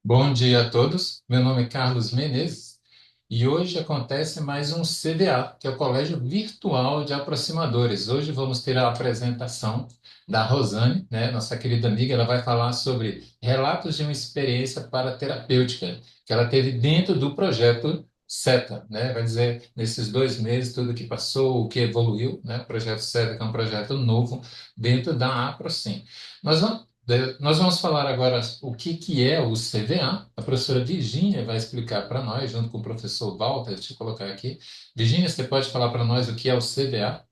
Bom dia a todos. Meu nome é Carlos Menezes e hoje acontece mais um CVA, que é o Colégio Virtual de Aproximadores. Hoje vamos ter a apresentação da Rosane, né, nossa querida amiga. Ela vai falar sobre relatos de uma experiência paraterapêutica que ela teve dentro do projeto SETA, né? Vai dizer nesses 2 meses tudo o que passou, o que evoluiu, né? O projeto SETA, que é um projeto novo dentro da APROCIM. Nós vamos falar agora o que é o CVA. A professora Virgínia vai explicar para nós, junto com o professor Walter. Deixa eu colocar aqui. Virgínia, você pode falar para nós o que é o CVA?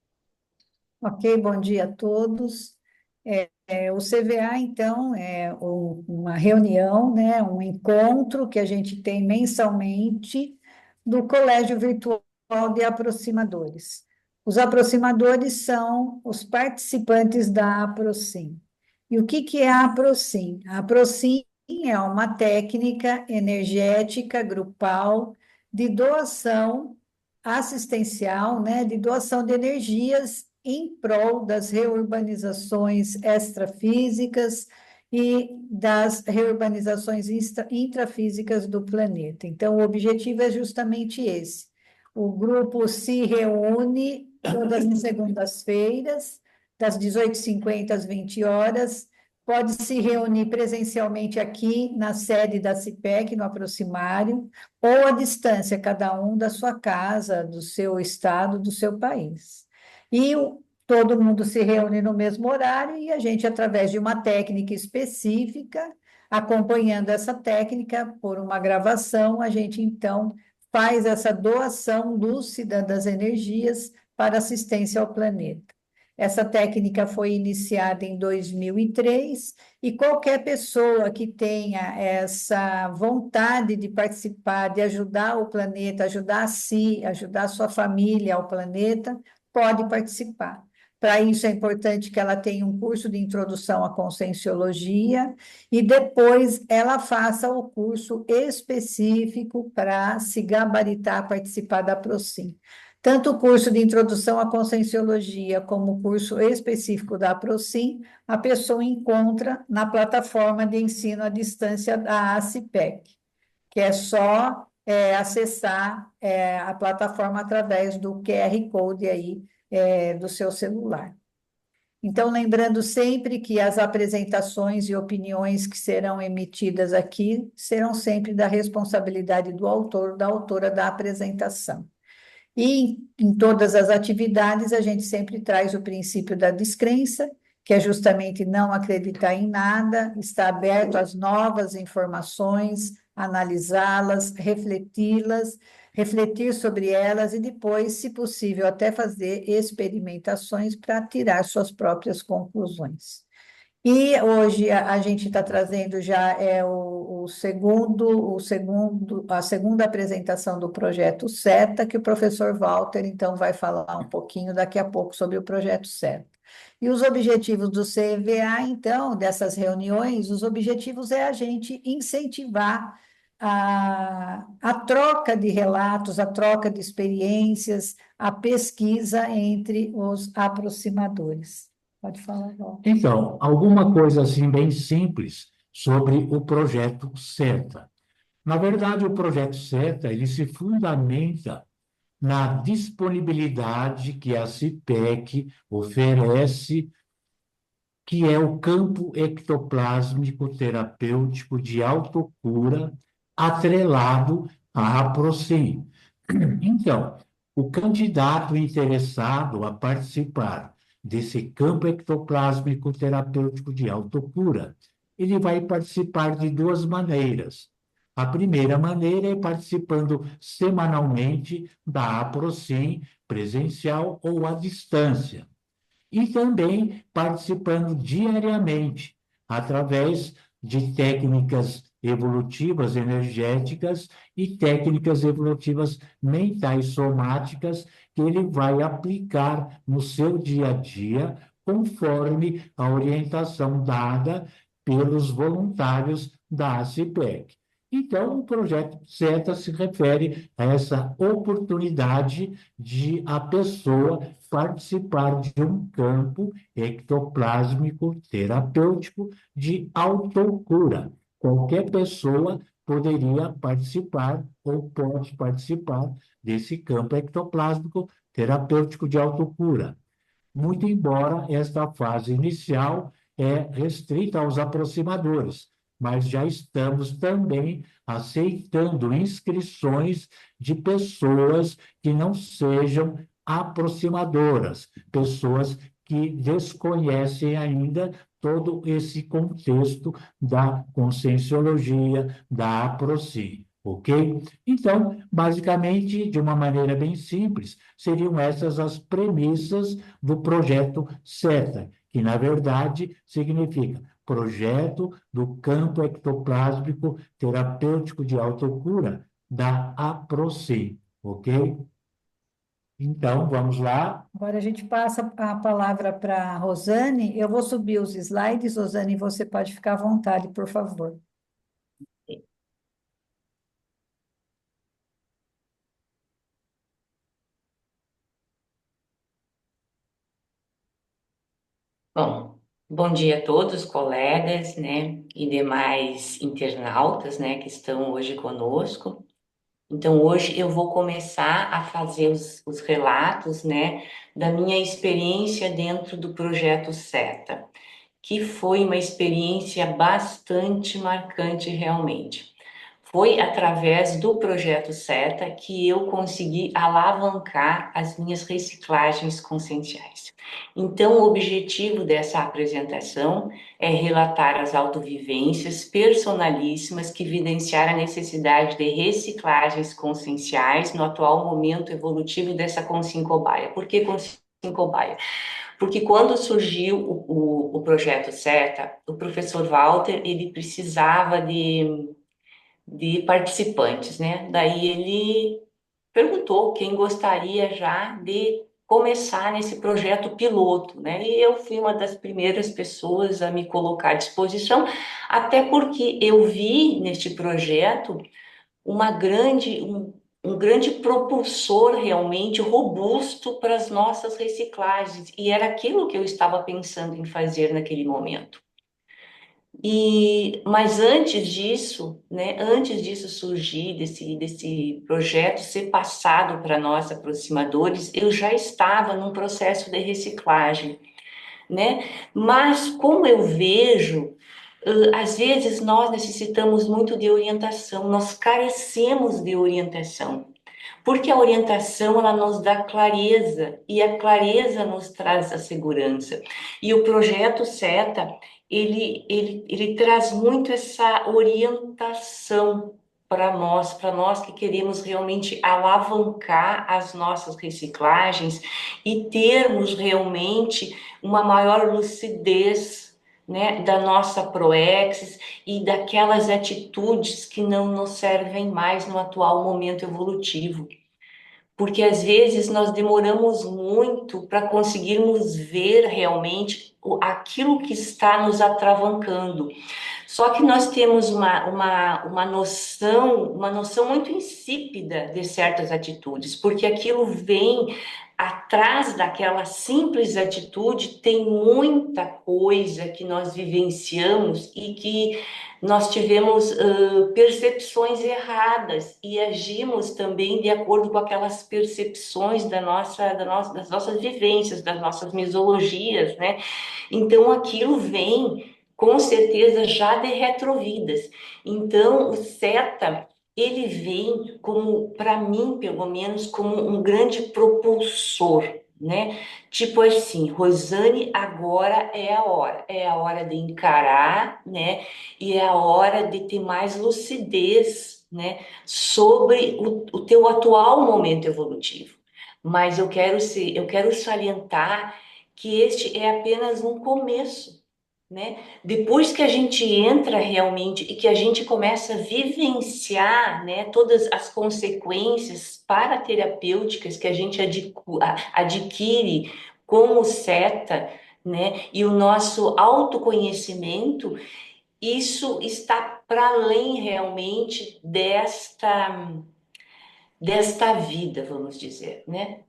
Ok, bom dia a todos. O CVA, então, uma reunião, né, um encontro que a gente tem mensalmente do Colégio Virtual de Aproximadores. Os aproximadores são os participantes da APROCIM. E o que é a APROCIM? A APROCIM é uma técnica energética grupal de doação assistencial, né, de doação de energias em prol das reurbanizações extrafísicas e das reurbanizações intrafísicas do planeta. Então, o objetivo é justamente esse. O grupo se reúne todas as segundas-feiras, das 18h50 às 20 horas, pode se reunir presencialmente aqui na sede da CIPEC, no Aproximário, ou à distância, cada um da sua casa, do seu estado, do seu país. Todo mundo se reúne no mesmo horário e a gente, através de uma técnica específica, acompanhando essa técnica por uma gravação, a gente então faz essa doação lúcida das energias para assistência ao planeta. Essa técnica foi iniciada em 2003 e qualquer pessoa que tenha essa vontade de participar, de ajudar o planeta, ajudar a si, ajudar a sua família ao planeta, pode participar. Para isso é importante que ela tenha um curso de introdução à conscienciologia e depois ela faça o curso específico para se gabaritar, participar da PROCIM. Tanto o curso de introdução à conscienciologia como o curso específico da PROCIM, a pessoa encontra na plataforma de ensino à distância da ACIPEC, que é só acessar a plataforma através do QR Code aí do seu celular. Então, lembrando sempre que as apresentações e opiniões que serão emitidas aqui serão sempre da responsabilidade do autor, da autora da apresentação. E em todas as atividades, a gente sempre traz o princípio da descrença, que é justamente não acreditar em nada, estar aberto às novas informações, analisá-las, refleti-las, refletir sobre elas e depois, se possível, até fazer experimentações para tirar suas próprias conclusões. E hoje a gente está trazendo já a segunda apresentação do projeto SETA, que o professor Walter, então, vai falar um pouquinho daqui a pouco sobre o projeto SETA. E os objetivos do CVA, então, dessas reuniões, os objetivos é a gente incentivar a troca de relatos, a troca de experiências, a pesquisa entre os aproximadores. Pode falar, Walter. Então, alguma coisa assim bem simples sobre o projeto SETA. Na verdade, o projeto SETA, ele se fundamenta na disponibilidade que a CIPEC oferece, que é o campo ectoplásmico terapêutico de autocura atrelado à APROCIM. Então, o candidato interessado a participar desse campo ectoplásmico terapêutico de autocura, ele vai participar de duas maneiras. A primeira maneira é participando semanalmente da APROCIM presencial ou à distância e também participando diariamente, através de técnicas evolutivas energéticas e técnicas evolutivas mentais somáticas que ele vai aplicar no seu dia a dia, conforme a orientação dada pelos voluntários da ACIPEC. Então, o projeto SETA se refere a essa oportunidade de a pessoa participar de um campo ectoplásmico terapêutico de autocura. qualquer pessoa poderia participar ou pode participar desse campo ectoplásmico terapêutico de autocura. Muito embora esta fase inicial é restrita aos aproximadores, mas já estamos também aceitando inscrições de pessoas que não sejam aproximadoras, pessoas que desconhecem ainda todo esse contexto da conscienciologia, da aproci, ok? Então, basicamente, de uma maneira bem simples, seriam essas as premissas do projeto SETA, que, na verdade, significa Projeto do Campo Ectoplásmico Terapêutico de Autocura da APROCI, ok? Então, vamos lá. Agora a gente passa a palavra para a Rosane. Eu vou subir os slides, Rosane, você pode ficar à vontade, por favor. Bom, bom dia a todos, colegas, né, e demais internautas, né, que estão hoje conosco. Então, hoje eu vou começar a fazer os relatos, né, da minha experiência dentro do projeto SETA, que foi uma experiência bastante marcante realmente. Foi através do projeto SETA que eu consegui alavancar as minhas reciclagens conscienciais. Então, o objetivo dessa apresentação é relatar as autovivências personalíssimas que evidenciaram a necessidade de reciclagens conscienciais no atual momento evolutivo dessa consciência cobaia. Por que consciência cobaia? Porque quando surgiu o projeto SETA, o professor Walter, ele precisava de participantes, né? Daí ele perguntou quem gostaria já de começar nesse projeto piloto, né? E eu fui uma das primeiras pessoas a me colocar à disposição, até porque eu vi neste projeto um grande propulsor realmente robusto para as nossas reciclagens, e era aquilo que eu estava pensando em fazer naquele momento. Mas antes disso, né, antes disso surgir, desse projeto ser passado para nós aproximadores, eu já estava num processo de reciclagem, né? Mas como eu vejo, às vezes nós necessitamos muito de orientação, nós carecemos de orientação. Porque a orientação ela nos dá clareza e a clareza nos traz a segurança. E o projeto SETA, ele traz muito essa orientação para nós que queremos realmente alavancar as nossas reciclagens e termos realmente uma maior lucidez, né, da nossa proexis e daquelas atitudes que não nos servem mais no atual momento evolutivo. Porque às vezes nós demoramos muito para conseguirmos ver realmente aquilo que está nos atravancando. Só que nós temos uma noção muito insípida de certas atitudes, porque aquilo vem atrás daquela simples atitude, tem muita coisa que nós vivenciamos e que nós tivemos percepções erradas e agimos também de acordo com aquelas percepções das nossas vivências, das nossas mesologias, né? Então aquilo vem com certeza já de retrovidas. Então o SETA ele vem como, para mim pelo menos, como um grande propulsor, né? Tipo assim, Rosane, agora é a hora de encarar, né? E é a hora de ter mais lucidez, né? Sobre o teu atual momento evolutivo. Mas eu quero salientar que este é apenas um começo, né? Depois que a gente entra realmente e que a gente começa a vivenciar, né, todas as consequências paraterapêuticas que a gente adquire como seta, né, e o nosso autoconhecimento, isso está para além realmente desta vida, vamos dizer, né?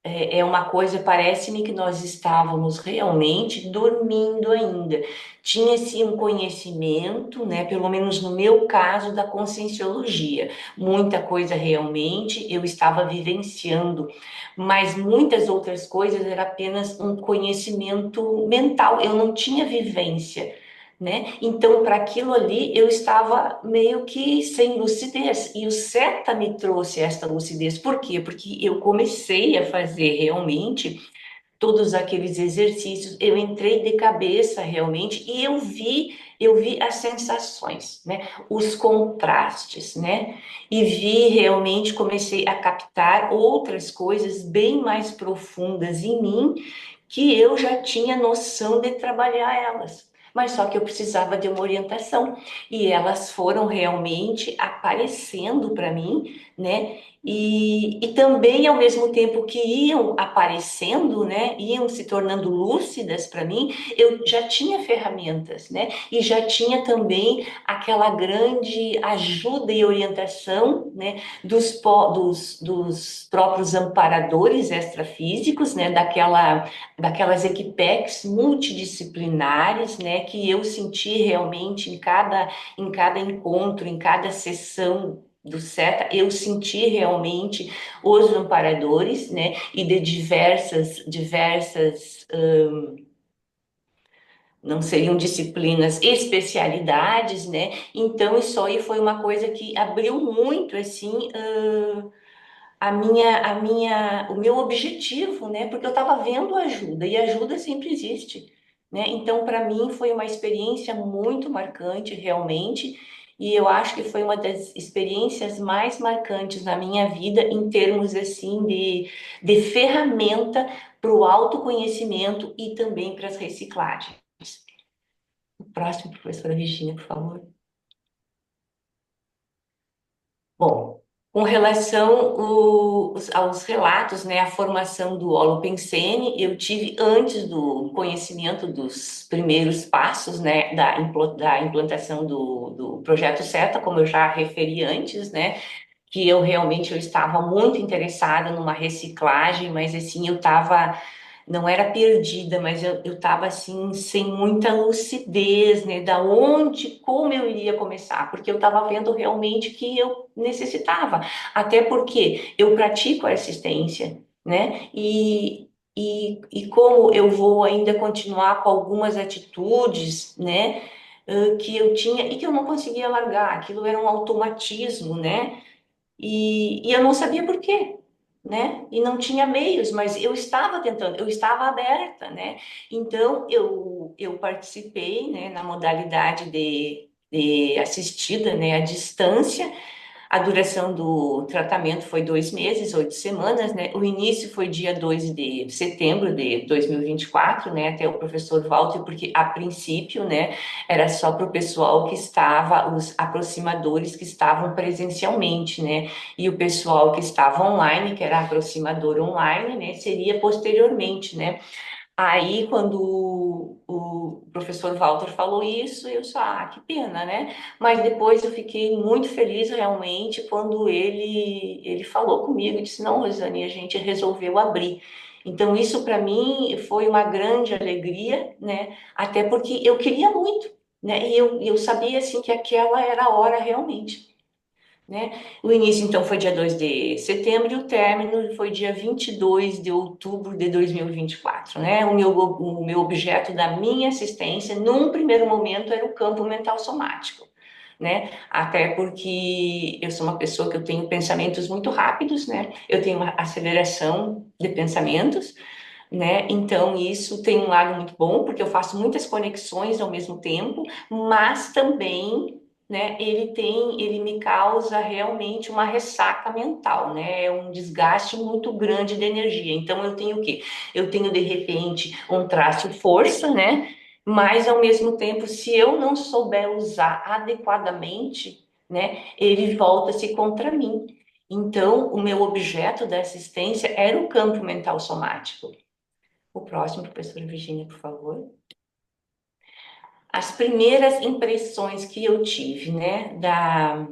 é uma coisa, parece-me que nós estávamos realmente dormindo ainda. Tinha-se um conhecimento, né, pelo menos no meu caso, da conscienciologia. Muita coisa realmente eu estava vivenciando, mas muitas outras coisas era apenas um conhecimento mental, eu não tinha vivência. Né? Então, para aquilo ali, eu estava meio que sem lucidez, e o SETA me trouxe esta lucidez. Por quê? Porque eu comecei a fazer realmente todos aqueles exercícios, eu entrei de cabeça realmente, e eu vi as sensações, né? Os contrastes, né? E vi realmente, comecei a captar outras coisas bem mais profundas em mim, que eu já tinha noção de trabalhar elas. Mas só que eu precisava de uma orientação, e elas foram realmente aparecendo para mim, né? E também, ao mesmo tempo que iam aparecendo, né, iam se tornando lúcidas para mim, eu já tinha ferramentas, né, e já tinha também aquela grande ajuda e orientação, né, dos próprios amparadores extrafísicos, né, daquelas equipex multidisciplinares, né, que eu senti realmente em cada encontro, em cada sessão do SETA, eu senti realmente os amparadores, né, e de diversas, não seriam disciplinas, especialidades, né, então isso aí foi uma coisa que abriu muito, assim, o meu objetivo, né? Porque eu estava vendo ajuda e ajuda sempre existe, né? Então, para mim, foi uma experiência muito marcante, realmente, e eu acho que foi uma das experiências mais marcantes na minha vida em termos, assim, de ferramenta para o autoconhecimento e também para as reciclagens. O próximo, professora Virginia, por favor. Bom, com relação aos relatos, né, a formação do Holopensene, eu tive antes do conhecimento dos primeiros passos, né, da implantação do projeto SETA, como eu já referi antes, né, que eu estava muito interessada numa reciclagem, mas assim, eu estava não era perdida, mas eu estava assim, sem muita lucidez, né? Da onde, como eu iria começar, porque eu estava vendo realmente que eu necessitava, até porque eu pratico a assistência, né? E como eu vou ainda continuar com algumas atitudes, né? Que eu tinha e que eu não conseguia largar, aquilo era um automatismo, né? E eu não sabia por quê, né? E não tinha meios, mas eu estava tentando, eu estava aberta, né? Então eu participei, né, na modalidade de assistida, né, à distância. A duração do tratamento foi 2 meses, 8 semanas, né? O início foi dia 2 de setembro de 2024, né? Até o professor Walter, porque a princípio, né, era só para o pessoal que estava, os aproximadores que estavam presencialmente, né? E o pessoal que estava online, que era aproximador online, né, seria posteriormente, né? Aí, quando o professor Walter falou isso, eu disse, ah, que pena, né? Mas depois eu fiquei muito feliz realmente quando ele falou comigo e disse, não, Rosane, a gente resolveu abrir. Então, isso para mim foi uma grande alegria, né? Até porque eu queria muito, né? E eu sabia, assim, que aquela era a hora realmente, né? O início, então, foi dia 2 de setembro e o término foi dia 22 de outubro de 2024, né? O meu objeto da minha assistência, num primeiro momento, era o campo mental somático, né? Até porque eu sou uma pessoa que eu tenho pensamentos muito rápidos, né? Eu tenho uma aceleração de pensamentos, né? Então, isso tem um lado muito bom, porque eu faço muitas conexões ao mesmo tempo, mas também, né, ele me causa realmente uma ressaca mental, né? É um desgaste muito grande de energia. Então, eu tenho o quê? Eu tenho, de repente, um traço força, né? Mas, ao mesmo tempo, se eu não souber usar adequadamente, né, ele volta-se contra mim. Então, o meu objeto da assistência era o campo mental somático. O próximo, professora Virginia, por favor. As primeiras impressões que eu tive, né, da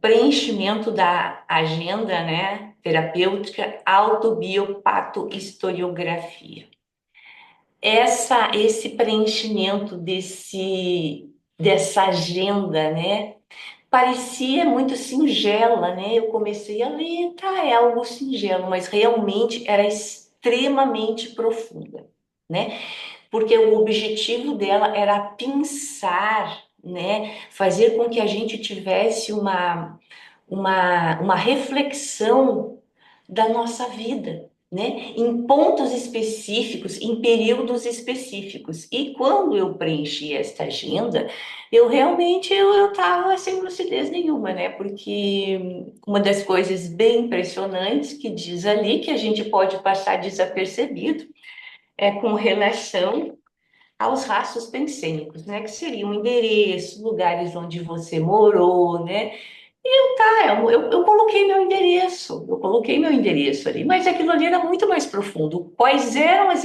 preenchimento da agenda, né, terapêutica autobiopatohistoriografia. Esse preenchimento dessa agenda, né? Parecia muito singela, né? Eu comecei a ler, tá, é algo singelo, mas realmente era extremamente profunda, né? Porque o objetivo dela era pensar, né? Fazer com que a gente tivesse uma reflexão da nossa vida, né? Em pontos específicos, em períodos específicos. E quando eu preenchi esta agenda, eu realmente eu estava sem lucidez nenhuma, né? Porque uma das coisas bem impressionantes que diz ali que a gente pode passar desapercebido é com relação aos rastros pensênicos, né? Que seriam endereços, lugares onde você morou, né? Eu coloquei meu endereço, eu coloquei meu endereço ali, mas aquilo ali era muito mais profundo. Quais eram as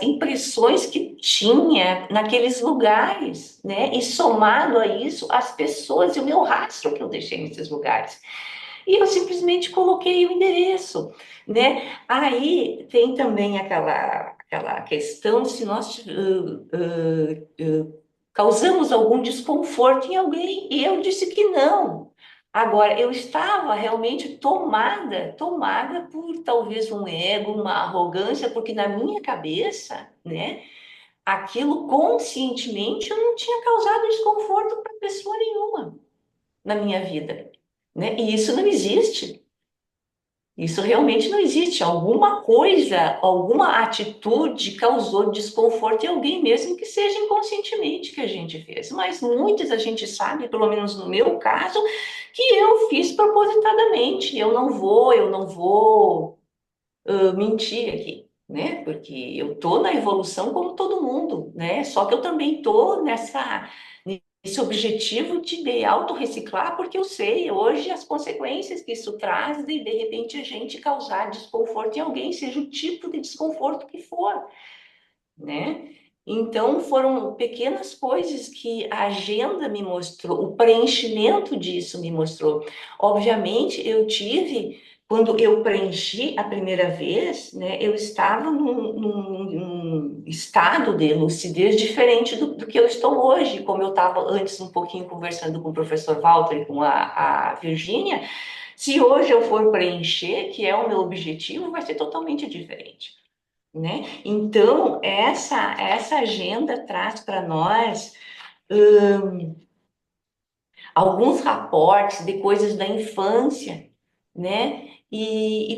impressões que tinha naqueles lugares, né? E somado a isso, as pessoas e o meu rastro que eu deixei nesses lugares. E eu simplesmente coloquei o endereço, né? Aí tem também aquela questão se nós causamos algum desconforto em alguém, e eu disse que não. Agora, eu estava realmente tomada por talvez um ego, uma arrogância, porque na minha cabeça, né, aquilo conscientemente eu não tinha causado desconforto para pessoa nenhuma na minha vida, né? E isso não existe. Isso realmente não existe. Alguma coisa, alguma atitude causou desconforto em alguém, mesmo que seja inconscientemente que a gente fez. Mas muitas a gente sabe, pelo menos no meu caso, que eu fiz propositadamente. Eu não vou mentir aqui, né? Porque eu tô na evolução como todo mundo, né? Só que eu também tô nesse objetivo de me autorreciclar, porque eu sei hoje as consequências que isso traz de repente a gente causar desconforto em alguém, seja o tipo de desconforto que for, né? Então, foram pequenas coisas que a agenda me mostrou, o preenchimento disso me mostrou. Obviamente, quando eu preenchi a primeira vez, né, eu estava num estado de lucidez diferente do que eu estou hoje, como eu estava antes um pouquinho conversando com o professor Walter e com a Virgínia. Se hoje eu for preencher, que é o meu objetivo, vai ser totalmente diferente, né? Então, essa agenda traz para nós alguns raportes de coisas da infância, né?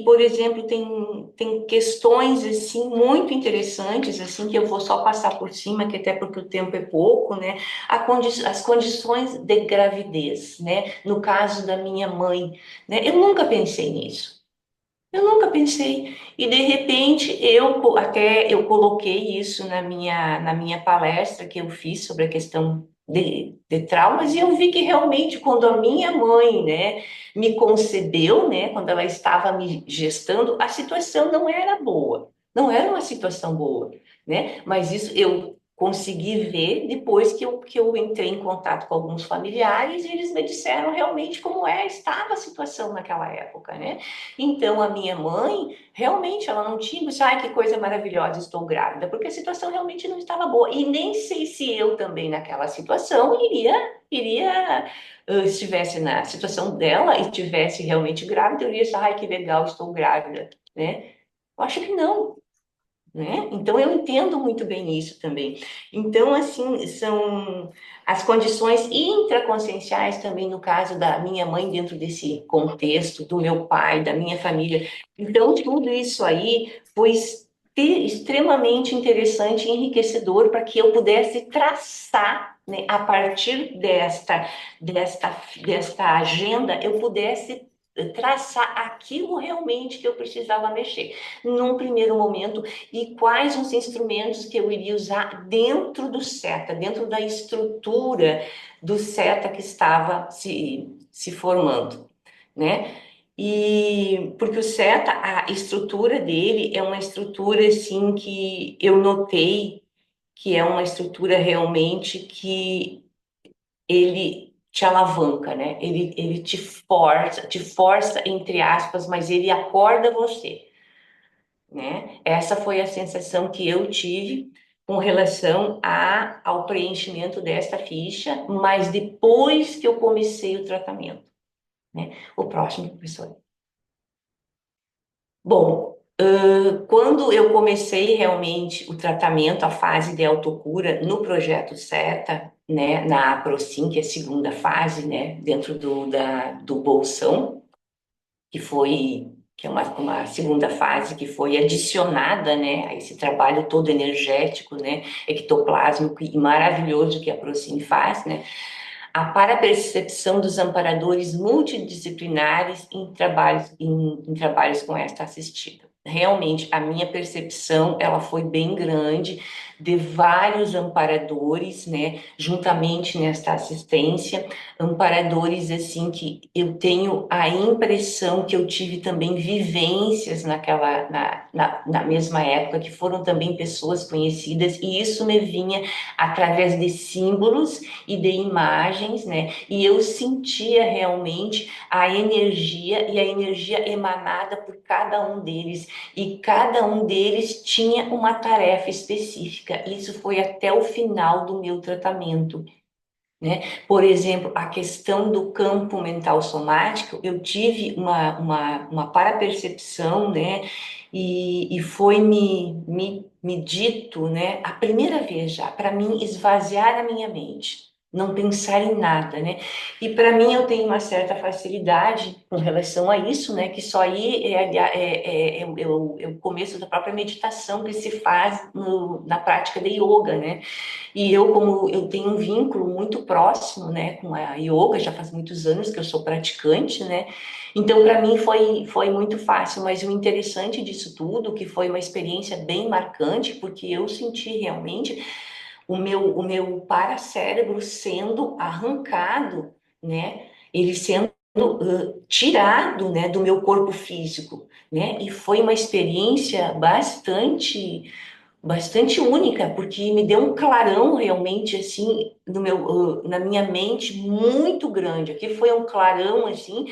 Por exemplo, tem questões assim muito interessantes assim que eu vou só passar por cima, que até porque o tempo é pouco, né? As condições de gravidez, né? No caso da minha mãe, né? Eu nunca pensei nisso. Eu nunca pensei. E de repente eu coloquei isso na minha palestra que eu fiz sobre a questão de traumas, e eu vi que realmente quando a minha mãe, né, me concebeu, né, quando ela estava me gestando, a situação não era boa. Não era uma situação boa, né? Mas isso eu consegui ver depois que eu entrei em contato com alguns familiares e eles me disseram realmente como estava a situação naquela época, né? Então, a minha mãe, realmente, ela não tinha disse, ai, que coisa maravilhosa, estou grávida, porque a situação realmente não estava boa. E nem sei se eu também, naquela situação, estivesse na situação dela e estivesse realmente grávida, eu iria dizer, ai, que legal, estou grávida, né? Eu acho que não, né? Então, eu entendo muito bem isso também. Então, assim, são as condições intraconscienciais também, no caso da minha mãe, dentro desse contexto, do meu pai, da minha família. Então, tudo isso aí foi extremamente interessante e enriquecedor para que eu pudesse traçar, né, a partir desta agenda, eu pudesse traçar aquilo realmente que eu precisava mexer num primeiro momento e quais os instrumentos que eu iria usar dentro do SETA, dentro da estrutura do SETA que estava se formando, né? E porque o SETA, a estrutura dele é uma estrutura assim que eu notei que é uma estrutura realmente que ele te alavanca, né? Ele te força, entre aspas, mas ele acorda você, né? Essa foi a sensação que eu tive com relação ao preenchimento desta ficha, mas depois que eu comecei o tratamento, né? O próximo, professor. Bom, quando eu comecei realmente o tratamento, a fase de autocura no projeto SETA, né, na APROSIM, que é a segunda fase, né, dentro do Bolsão, que é uma segunda fase que foi adicionada, né, a esse trabalho todo energético, né, ectoplásmico e maravilhoso que a APROSIM faz, né, a parapercepção dos amparadores multidisciplinares em trabalhos com esta assistida. Realmente, a minha percepção, ela foi bem grande, de vários amparadores, né, juntamente nesta assistência, amparadores, assim, que eu tenho a impressão que eu tive também vivências na mesma época, que foram também pessoas conhecidas, e isso me vinha através de símbolos e de imagens, né? E eu sentia realmente a energia e a energia emanada por cada um deles, e cada um deles tinha uma tarefa específica. Isso foi até o final do meu tratamento, né? Por exemplo, a questão do campo mental somático, eu tive uma parapercepção, né? E foi me dito, né? A primeira vez já, para mim, esvaziar a minha mente. Não pensar em nada, né? E para mim eu tenho uma certa facilidade com relação a isso, né? Que só aí é o começo da própria meditação que se faz na prática de yoga, né? E eu, como eu tenho um vínculo muito próximo, né, com a yoga, já faz muitos anos que eu sou praticante, né, então para mim foi muito fácil, mas o interessante disso tudo, que foi uma experiência bem marcante, porque eu senti realmente o meu paracérebro sendo arrancado, né, ele sendo tirado, né, do meu corpo físico, né, e foi uma experiência bastante única, porque me deu um clarão realmente assim na minha mente muito grande. Aqui foi um clarão assim,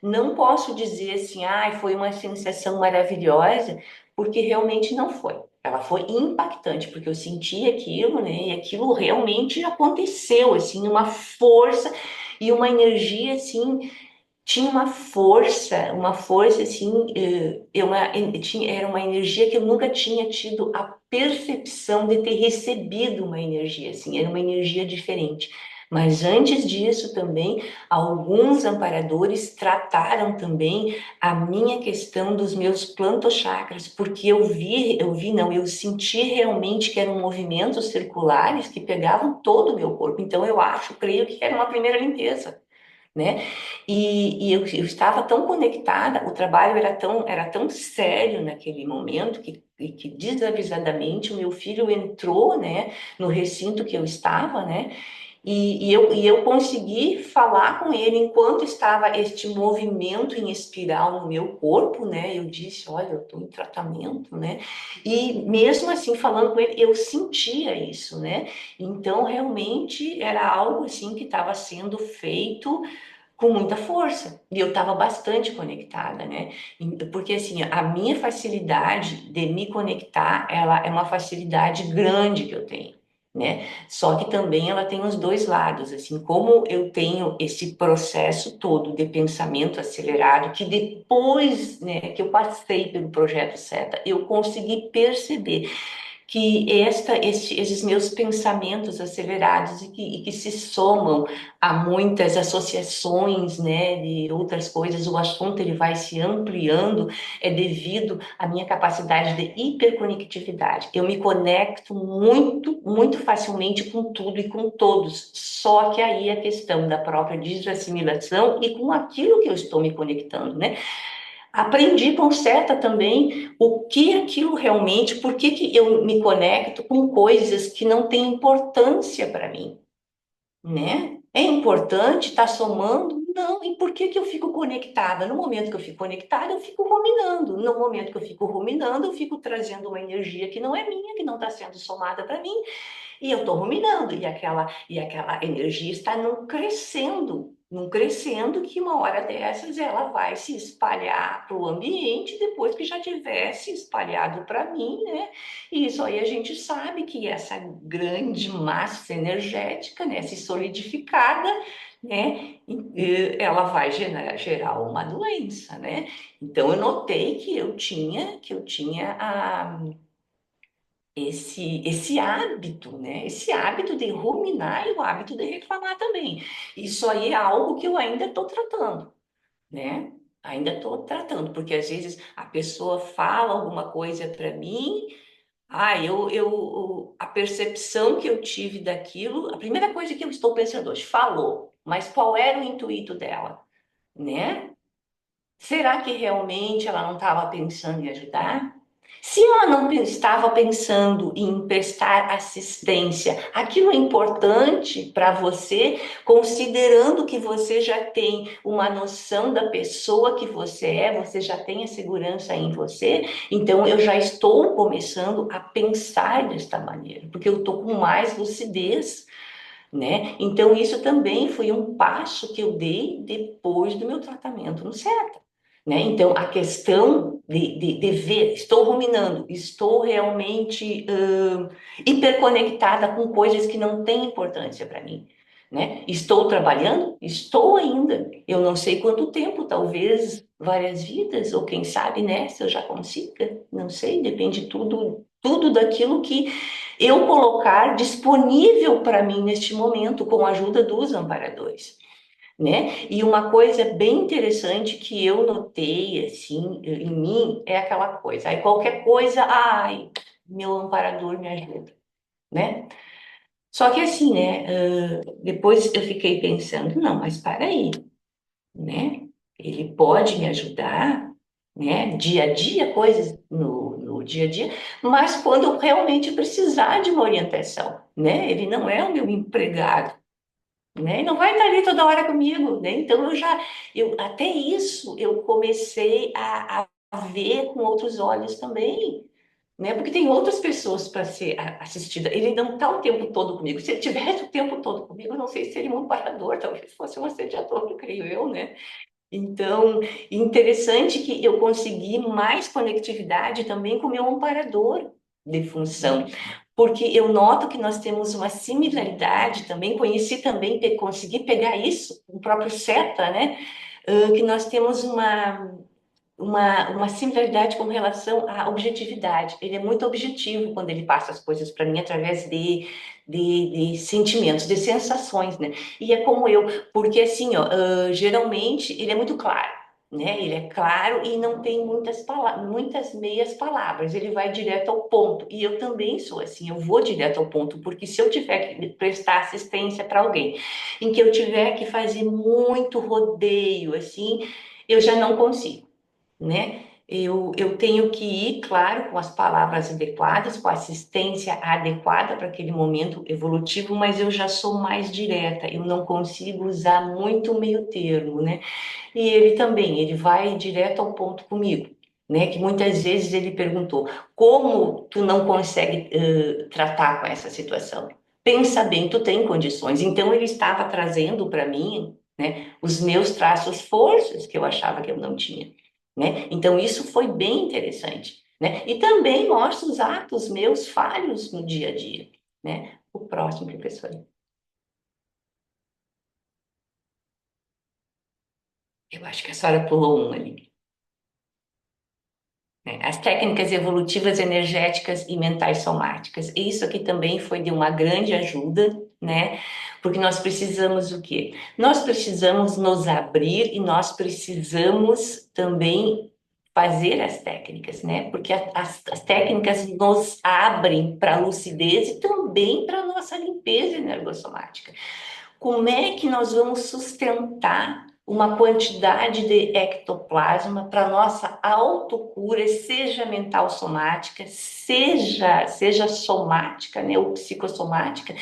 não posso dizer assim, foi uma sensação maravilhosa, porque realmente não foi. Ela foi impactante, porque eu senti aquilo, né? E aquilo realmente aconteceu, assim, uma força e uma energia assim tinha uma força assim, era uma energia que eu nunca tinha tido a percepção de ter recebido uma energia assim, era uma energia diferente. Mas antes disso também, alguns amparadores trataram também a minha questão dos meus plantochakras, porque não, eu senti realmente que eram movimentos circulares que pegavam todo o meu corpo. Então eu creio que era uma primeira limpeza, né? E eu estava tão conectada, o trabalho era tão sério naquele momento que desavisadamente o meu filho entrou, né, no recinto que eu estava, né? E eu consegui falar com ele enquanto estava este movimento em espiral no meu corpo, né? Eu disse, olha, eu estou em tratamento, né? E mesmo assim, falando com ele, eu sentia isso, né? Então, realmente, era algo assim que estava sendo feito com muita força. E eu estava bastante conectada, né? Porque assim, a minha facilidade de me conectar, ela é uma facilidade grande que eu tenho, né? Só que também ela tem os dois lados, assim, como eu tenho esse processo todo de pensamento acelerado, que depois, né, que eu passei pelo projeto SETA, eu consegui perceber que esses meus pensamentos acelerados e que se somam a muitas associações, né, de outras coisas, o assunto ele vai se ampliando, é devido à minha capacidade de hiperconectividade. Eu me conecto muito, muito facilmente com tudo e com todos, só que aí a questão da própria desassimilação e com aquilo que eu estou me conectando, né? Aprendi com Seta também o que aquilo realmente, por que eu me conecto com coisas que não têm importância para mim, né? É importante, está somando, Não, e por que que eu fico conectada? No momento que eu fico conectada, eu fico ruminando. No momento que eu fico ruminando, eu fico trazendo uma energia que não é minha, que não está sendo somada para mim, e eu estou ruminando, e aquela energia está num crescendo que uma hora dessas ela vai se espalhar para o ambiente depois que já tiver se espalhado para mim, né? E isso aí a gente sabe que essa grande massa energética, né, se solidificada, né, ela vai gerar uma doença, né? Então eu notei que eu tinha esse hábito, né? Esse hábito de ruminar e o hábito de reclamar também. Isso aí é algo que eu ainda estou tratando, né? Ainda estou tratando, porque às vezes a pessoa fala alguma coisa para mim, a percepção que eu tive daquilo, a primeira coisa que eu estou pensando hoje, falou, mas qual era o intuito dela, né? Será que realmente ela não estava pensando em ajudar? Se ela não estava pensando em prestar assistência, aquilo é importante para você, considerando que você já tem uma noção da pessoa que você já tem a segurança em você, então eu já estou começando a pensar desta maneira, porque eu estou com mais lucidez, né? Então, isso também foi um passo que eu dei depois do meu tratamento no SETA, né? Então, a questão de ver, estou ruminando, estou realmente hiperconectada com coisas que não têm importância para mim, né? Estou trabalhando? Estou ainda. Eu não sei quanto tempo, talvez várias vidas, ou quem sabe, né? Se eu já consiga, não sei, depende tudo daquilo que eu colocar disponível para mim neste momento, com a ajuda dos amparadores, né? E uma coisa bem interessante que eu notei, assim, em mim, é aquela coisa. Aí qualquer coisa, ai, meu amparador me ajuda, né? Só que assim, né? Depois eu fiquei pensando, não, mas para aí, né? Ele pode me ajudar, né? Dia a dia, coisas no dia a dia, mas quando eu realmente precisar de uma orientação, né? Ele não é o meu empregado, né? Ele não vai estar ali toda hora comigo, né? Então até isso eu comecei a ver com outros olhos também, né? Porque tem outras pessoas para ser assistida. Ele não está o tempo todo comigo. Se ele tivesse o tempo todo comigo, eu não sei se seria um parador, talvez fosse um assediador, creio eu, né? Então, interessante que eu consegui mais conectividade também com o meu amparador de função, porque eu noto que nós temos uma similaridade também, conheci também, consegui pegar isso, o próprio SETA, né? Que nós temos uma similaridade com relação à objetividade. Ele é muito objetivo quando ele passa as coisas para mim através de sentimentos, de sensações, né? E é como eu, porque assim, ó, geralmente ele é muito claro, né? Ele é claro e não tem muitas meias palavras. Ele vai direto ao ponto. E eu também sou assim, eu vou direto ao ponto, porque se eu tiver que prestar assistência para alguém, em que eu tiver que fazer muito rodeio, assim, eu já não consigo, né? Eu tenho que ir, claro, com as palavras adequadas, com a assistência adequada para aquele momento evolutivo, mas eu já sou mais direta, eu não consigo usar muito o meio termo, né? E ele também, ele vai direto ao ponto comigo, né? Que muitas vezes ele perguntou, como tu não consegue tratar com essa situação? Pensa bem, tu tem condições. Então ele estava trazendo para mim, né, os meus traços, forças que eu achava que eu não tinha, né? Então isso foi bem interessante, né? E também mostra os atos meus falhos no dia a dia, né? O próximo, professor. Eu acho que a senhora pulou um ali. Né? As técnicas evolutivas energéticas e mentais somáticas. Isso aqui também foi de uma grande ajuda, né? Porque nós precisamos o quê? Nós precisamos nos abrir e nós precisamos também fazer as técnicas, né? Porque as técnicas nos abrem para a lucidez e também para a nossa limpeza energossomática. Como é que nós vamos sustentar uma quantidade de ectoplasma para nossa autocura, seja mental somática, seja somática, né, ou psicossomática,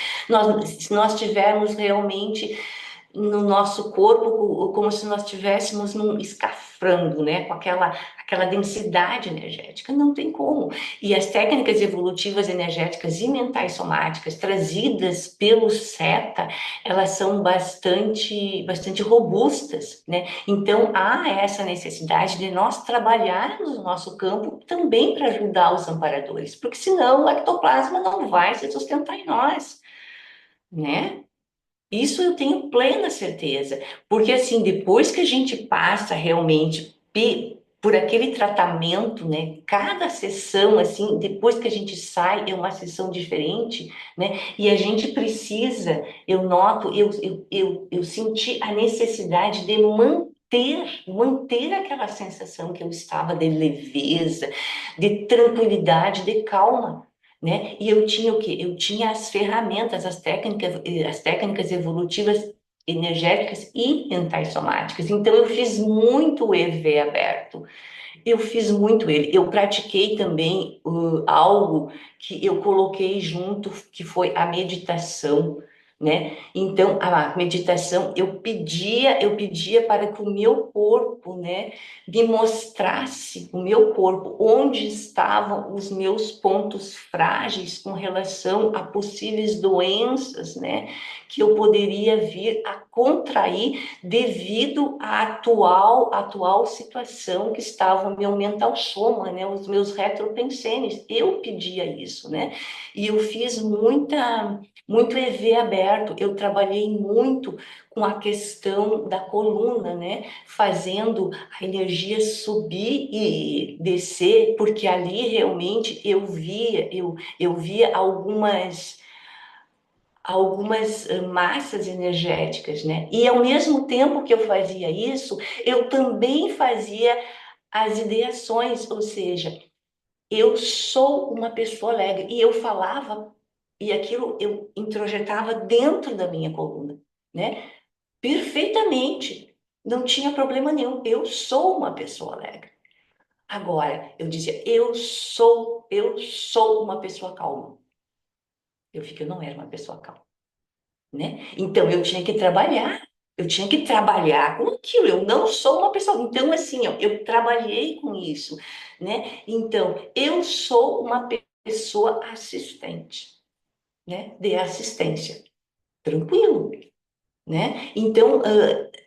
se nós tivermos realmente no nosso corpo, como se nós estivéssemos num escafandro, né? Com aquela densidade energética. Não tem como. E as técnicas evolutivas energéticas e mentais somáticas trazidas pelo SETA, elas são bastante robustas, né? Então, há essa necessidade de nós trabalharmos o nosso campo também para ajudar os amparadores, porque senão o ectoplasma não vai se sustentar em nós, né? Isso eu tenho plena certeza, porque assim, depois que a gente passa realmente por aquele tratamento, né? Cada sessão, assim, depois que a gente sai, é uma sessão diferente, né? E a gente precisa, eu noto, eu senti a necessidade de manter aquela sensação que eu estava de leveza, de tranquilidade, de calma. Né? E eu tinha o quê? Eu tinha as ferramentas, as técnicas evolutivas energéticas e mentais somáticas. Então, eu fiz muito EV aberto. Eu fiz muito ele. Eu pratiquei também algo que eu coloquei junto, que foi a meditação, né? Então, a meditação, eu pedia para que o meu corpo, né, me mostrasse o meu corpo, onde estavam os meus pontos frágeis com relação a possíveis doenças, né, que eu poderia vir a contrair devido à atual situação que estava o meu mental soma, né, os meus retropensenes. Eu pedia isso, né? E eu fiz muito EV aberto. Eu trabalhei muito com a questão da coluna, né? Fazendo a energia subir e descer, porque ali realmente eu via algumas massas energéticas, né? E ao mesmo tempo que eu fazia isso, eu também fazia as ideações, ou seja, eu sou uma pessoa alegre e eu falava e aquilo eu introjetava dentro da minha coluna, né? Perfeitamente, não tinha problema nenhum. Eu sou uma pessoa alegre. Agora, eu dizia, eu sou uma pessoa calma. Eu não era uma pessoa calma, né? Então eu tinha que trabalhar com aquilo. Eu não sou uma pessoa. Então, assim, ó, eu trabalhei com isso, né? Então, eu sou uma pessoa assistente, né? De assistência. Tranquilo, né? Então,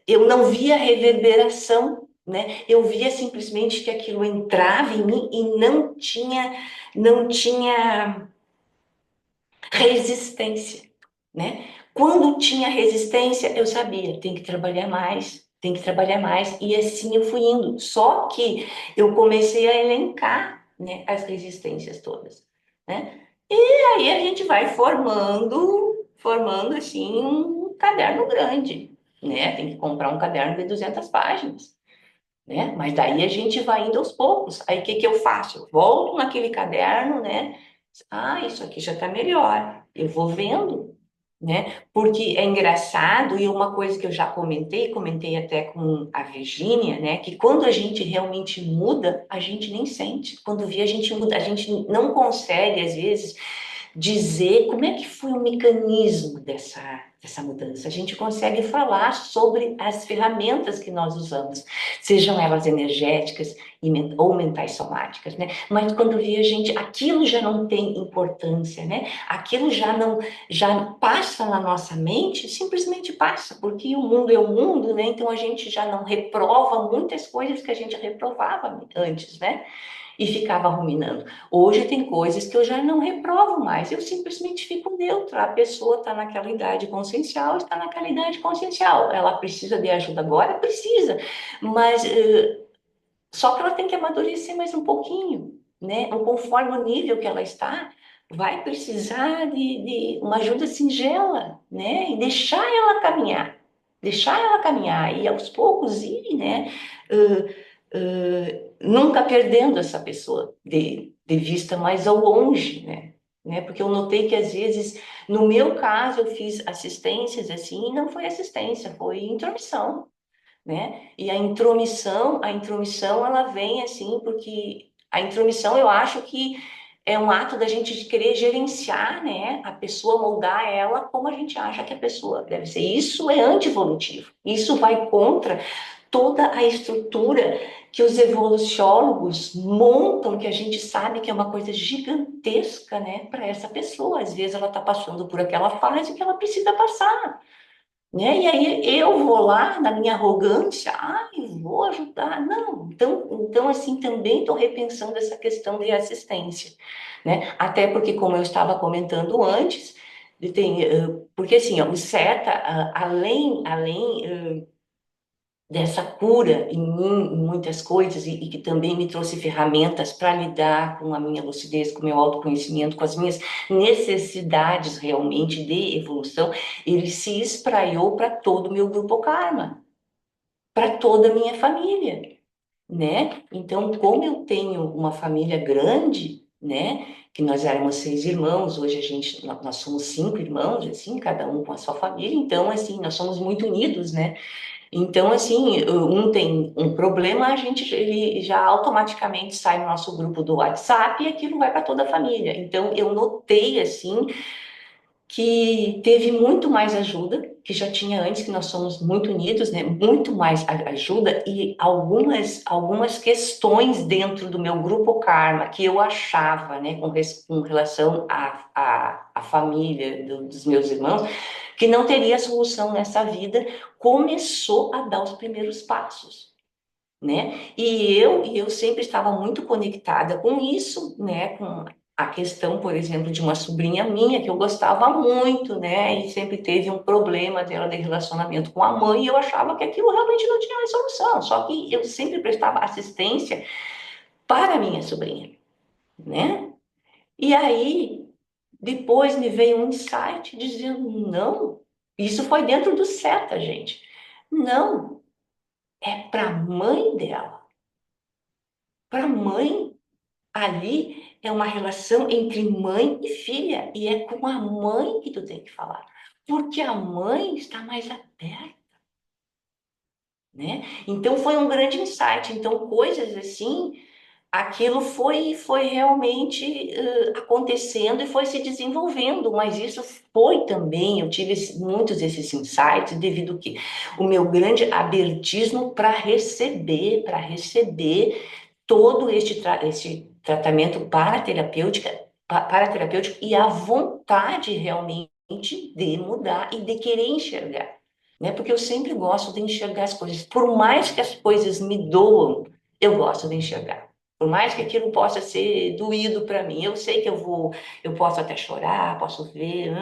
eu não via reverberação, né? Eu via simplesmente que aquilo entrava em mim e não tinha resistência, né? Quando tinha resistência, eu sabia, tem que trabalhar mais, tem que trabalhar mais, e assim eu fui indo. Só que eu comecei a elencar, né, as resistências todas, né? E aí a gente vai formando assim um caderno grande, né? Tem que comprar um caderno de 200 páginas. Né? Mas daí a gente vai indo aos poucos. Aí o que que eu faço? Eu volto naquele caderno, né? Ah, isso aqui já está melhor. Eu vou vendo, né? Porque é engraçado e uma coisa que eu já comentei até com a Virgínia, né? Que quando a gente realmente muda, a gente nem sente. Quando vê, a gente muda, a gente não consegue, às vezes, dizer como é que foi o mecanismo dessa mudança. A gente consegue falar sobre as ferramentas que nós usamos, sejam elas energéticas ou mentais somáticas, né? Mas quando vê a gente, aquilo já não tem importância, né? Aquilo já passa na nossa mente, simplesmente passa, porque o mundo é o mundo, né? Então a gente já não reprova muitas coisas que a gente reprovava antes, né? E ficava ruminando. Hoje tem coisas que eu já não reprovo mais, eu simplesmente fico neutra. A pessoa está naquela idade consciencial, está naquela idade consciencial. Ela precisa de ajuda agora? Precisa, mas só que ela tem que amadurecer mais um pouquinho, né? Conforme o nível que ela está, vai precisar de uma ajuda singela, né? E deixar ela caminhar e aos poucos ir, né? Nunca perdendo essa pessoa de vista mais ao longe, né? Porque eu notei que às vezes, no meu caso, eu fiz assistências assim, e não foi assistência, foi intromissão, né? E a intromissão, ela vem assim, porque a intromissão eu acho que é um ato da gente de querer gerenciar, né, a pessoa, moldar ela como a gente acha que a pessoa deve ser. Isso é anti-evolutivo. Isso vai contra toda a estrutura que os evoluciólogos montam, que a gente sabe que é uma coisa gigantesca, né, para essa pessoa. Às vezes ela está passando por aquela fase que ela precisa passar, né? E aí eu vou lá na minha arrogância, ai, vou ajudar. Não, então assim, também estou repensando essa questão de assistência, né? Até porque, como eu estava comentando antes, porque assim, ó, o SETA, além dessa cura em mim, em muitas coisas, e que também me trouxe ferramentas para lidar com a minha lucidez, com o meu autoconhecimento, com as minhas necessidades realmente de evolução, ele se espraiou para todo o meu grupo Karma, para toda a minha família, né? Então, como eu tenho uma família grande, né? Que nós éramos 6 irmãos, hoje nós somos 5 irmãos, assim, cada um com a sua família, então, assim, nós somos muito unidos, né? Então, assim, um tem um problema, ele já automaticamente sai no nosso grupo do WhatsApp e aquilo vai para toda a família. Então, eu notei, assim, que teve muito mais ajuda, que já tinha antes, que nós somos muito unidos, né? Muito mais ajuda e algumas questões dentro do meu grupo Karma que eu achava, né, com relação à família dos meus irmãos, que não teria solução nessa vida, começou a dar os primeiros passos, né? E eu sempre estava muito conectada com isso, né? Com a questão, por exemplo, de uma sobrinha minha que eu gostava muito, né? E sempre teve um problema dela de relacionamento com a mãe, e eu achava que aquilo realmente não tinha mais solução. Só que eu sempre prestava assistência para a minha sobrinha, né? E aí depois me veio um insight dizendo: não, isso foi dentro do SETA, gente. Não, é para a mãe dela. Para a mãe, ali é uma relação entre mãe e filha, e é com a mãe que tu tem que falar, porque a mãe está mais aberta, né? Então foi um grande insight. Então, coisas assim, aquilo foi realmente acontecendo e foi se desenvolvendo, mas isso foi também, eu tive muitos desses insights devido que o meu grande abertismo para receber todo este tratamento paraterapêutico e a vontade realmente de mudar e de querer enxergar, né? Porque eu sempre gosto de enxergar as coisas, por mais que as coisas me doam, eu gosto de enxergar. Por mais que aquilo possa ser doído para mim, eu sei que eu posso até chorar, posso ver,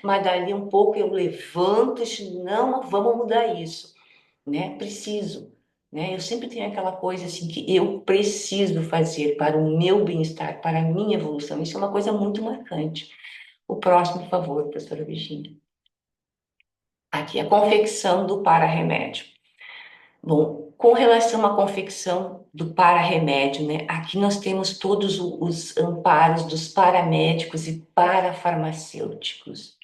mas dali um pouco eu levanto e digo, não, vamos mudar isso, né? Preciso, né? Eu sempre tenho aquela coisa assim que eu preciso fazer para o meu bem-estar, para a minha evolução. Isso é uma coisa muito marcante. O próximo, por favor, professora Virginia. Aqui, a confecção do para-remédio. Bom, com relação à confecção do para-remédio, né? Aqui nós temos todos os amparos dos paramédicos e parafarmacêuticos,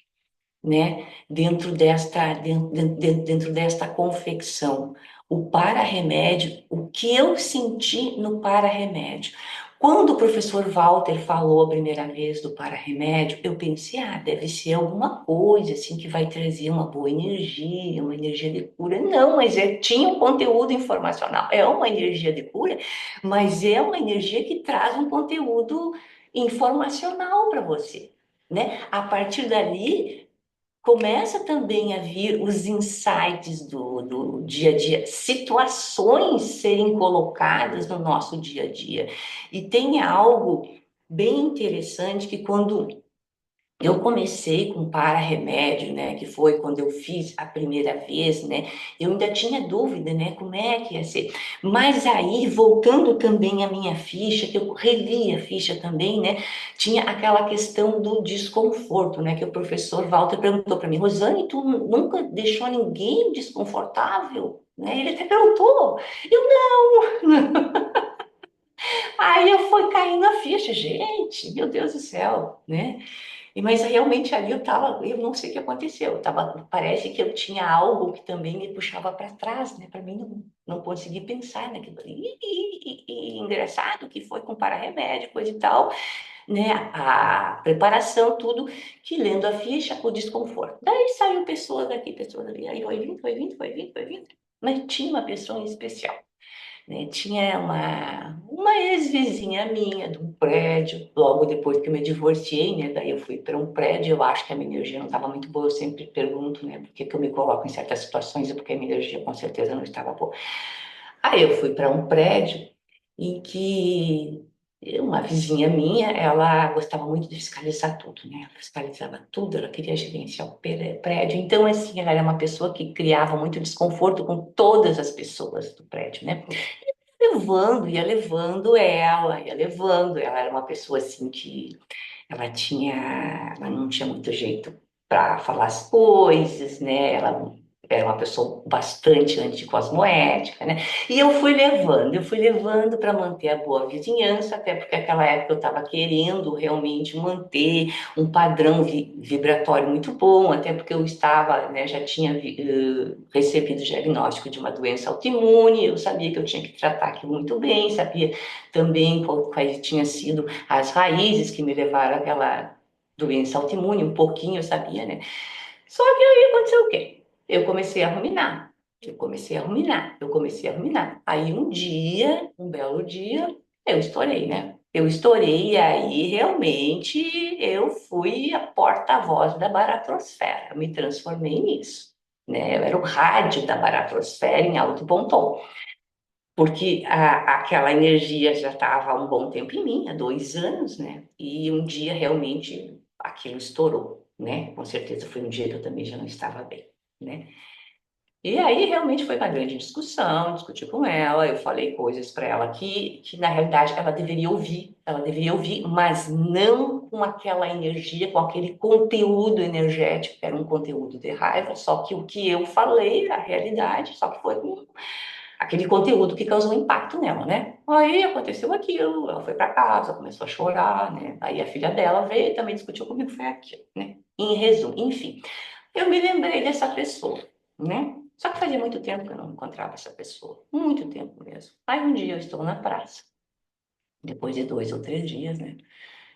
né? Dentro desta confecção. O para-remédio, o que eu senti no para-remédio? Quando o professor Walter falou a primeira vez do para-remédio, eu pensei, deve ser alguma coisa assim que vai trazer uma boa energia, uma energia de cura. Não, mas tinha um conteúdo informacional. É uma energia de cura, mas é uma energia que traz um conteúdo informacional para você, né? A partir dali, começa também a vir os insights do dia a dia, situações serem colocadas no nosso dia a dia. E tem algo bem interessante que quando eu comecei com para-remédio, né, que foi quando eu fiz a primeira vez, né, eu ainda tinha dúvida, né, como é que ia ser. Mas aí, voltando também à minha ficha, que eu reli a ficha também, né, tinha aquela questão do desconforto, né, que o professor Walter perguntou para mim: Rosane, tu nunca deixou ninguém desconfortável? Né? Ele até perguntou. Eu não. Aí eu fui caindo a ficha, gente, meu Deus do céu, né? Mas realmente ali eu não sei o que aconteceu. Parece que eu tinha algo que também me puxava para trás, né? Para mim não conseguir pensar naquilo ali. E engraçado que foi com para-remédio, coisa e tal, né? A preparação, tudo, que lendo a ficha, o desconforto. Daí saiu pessoas daqui, pessoas ali. Aí foi vindo, foi vindo, foi vindo, foi vindo. Mas tinha uma pessoa em especial, né? Tinha uma ex-vizinha minha de um prédio, logo depois que eu me divorciei, né? Daí eu fui para um prédio, eu acho que a minha energia não estava muito boa, eu sempre pergunto, né? Por que que eu me coloco em certas situações, é porque a minha energia com certeza não estava boa. Aí eu fui para um prédio em que uma vizinha minha, ela gostava muito de fiscalizar tudo, né? Ela fiscalizava tudo, ela queria gerenciar o prédio. Então, assim, ela era uma pessoa que criava muito desconforto com todas as pessoas do prédio, né? Ia levando ela, ia levando. Ela era uma pessoa assim que ela não tinha muito jeito para falar as coisas, né? Ela era uma pessoa bastante anticosmoética, né? E eu fui levando para manter a boa vizinhança, até porque naquela época eu estava querendo realmente manter um padrão vibratório muito bom, até porque eu estava, né, já tinha recebido o diagnóstico de uma doença autoimune, eu sabia que eu tinha que tratar aquilo muito bem, sabia também quais tinham sido as raízes que me levaram àquela doença autoimune, um pouquinho eu sabia, né? Só que aí aconteceu o quê? Eu comecei a ruminar, eu comecei a ruminar, eu comecei a ruminar. Aí um dia, um belo dia, eu estourei, né? Eu estourei e aí realmente eu fui a porta-voz da baratrosfera, eu me transformei nisso, né? Eu era o rádio da baratrosfera em alto e bom tom, porque aquela energia já estava há um bom tempo em mim, há 2 anos, né? E um dia realmente aquilo estourou, né? Com certeza foi um dia que eu também já não estava bem, né? E aí realmente foi uma grande discussão, discuti com ela, eu falei coisas para ela que na realidade ela deveria ouvir, mas não com aquela energia, com aquele conteúdo energético, era um conteúdo de raiva, só que o que eu falei, a realidade, só que foi com aquele conteúdo que causou impacto nela, né? Aí aconteceu aquilo, ela foi para casa, começou a chorar, né? Aí a filha dela veio e também discutiu comigo, foi aquilo, né? Em resumo, enfim, eu me lembrei dessa pessoa, né? Só que fazia muito tempo que eu não encontrava essa pessoa, muito tempo mesmo. Aí um dia eu estou na praça, depois de 2 ou 3 dias, né?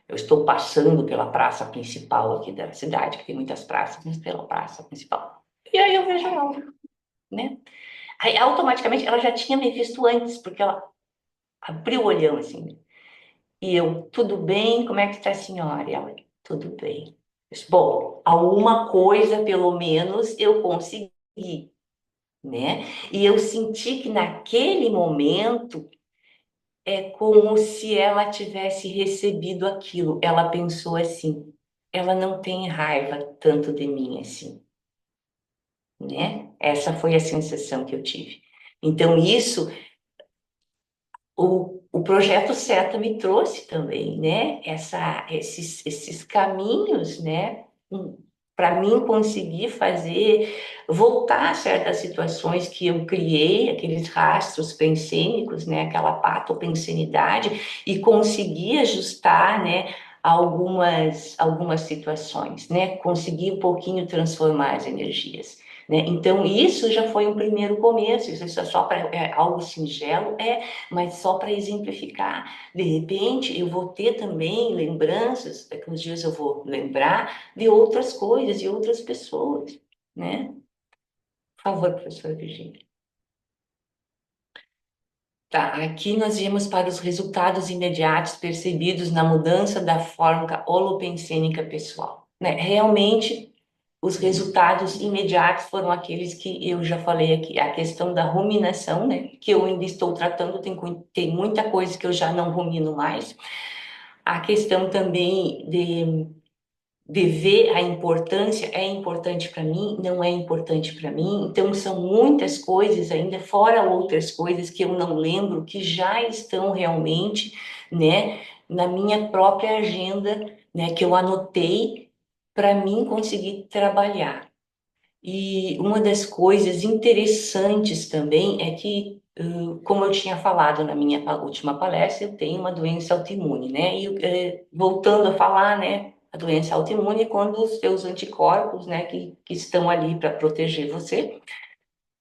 Eu estou passando pela praça principal aqui da cidade, que tem muitas praças, mas pela praça principal. E aí eu vejo ela, né? Aí, automaticamente, ela já tinha me visto antes, porque ela abriu o olhão assim. E eu, tudo bem? Como é que está a senhora? E ela, tudo bem. Eu disse, bom, alguma coisa, pelo menos, eu consegui, né? E eu senti que naquele momento é como se ela tivesse recebido aquilo. Ela pensou assim, ela não tem raiva tanto de mim assim, né? Essa foi a sensação que eu tive. Então, isso o projeto Seta me trouxe também, né? Esses caminhos, né? Para mim conseguir fazer, voltar a certas situações que eu criei, aqueles rastros pensênicos, né? Aquela patopensenidade, e conseguir ajustar, né? Algumas situações, né? Conseguir um pouquinho transformar as energias. Né? Então, isso já foi um primeiro começo, isso é só para algo singelo, mas só para exemplificar. De repente, eu vou ter também lembranças, daqui uns dias eu vou lembrar de outras coisas e outras pessoas, né? Por favor, professora Virginia. Tá, aqui nós vimos para os resultados imediatos percebidos na mudança da fórmula holopensênica pessoal. Né? Realmente, os resultados imediatos foram aqueles que eu já falei aqui, a questão da ruminação, né? Que eu ainda estou tratando, tem muita coisa que eu já não rumino mais. A questão também de ver a importância, é importante para mim, não é importante para mim. Então, são muitas coisas ainda, fora outras coisas que eu não lembro, que já estão realmente, né, na minha própria agenda, né, que eu anotei para mim conseguir trabalhar. E uma das coisas interessantes também é que, como eu tinha falado na minha última palestra, eu tenho uma doença autoimune, né? E voltando a falar, né? A doença autoimune é quando os seus anticorpos, né, que estão ali para proteger você,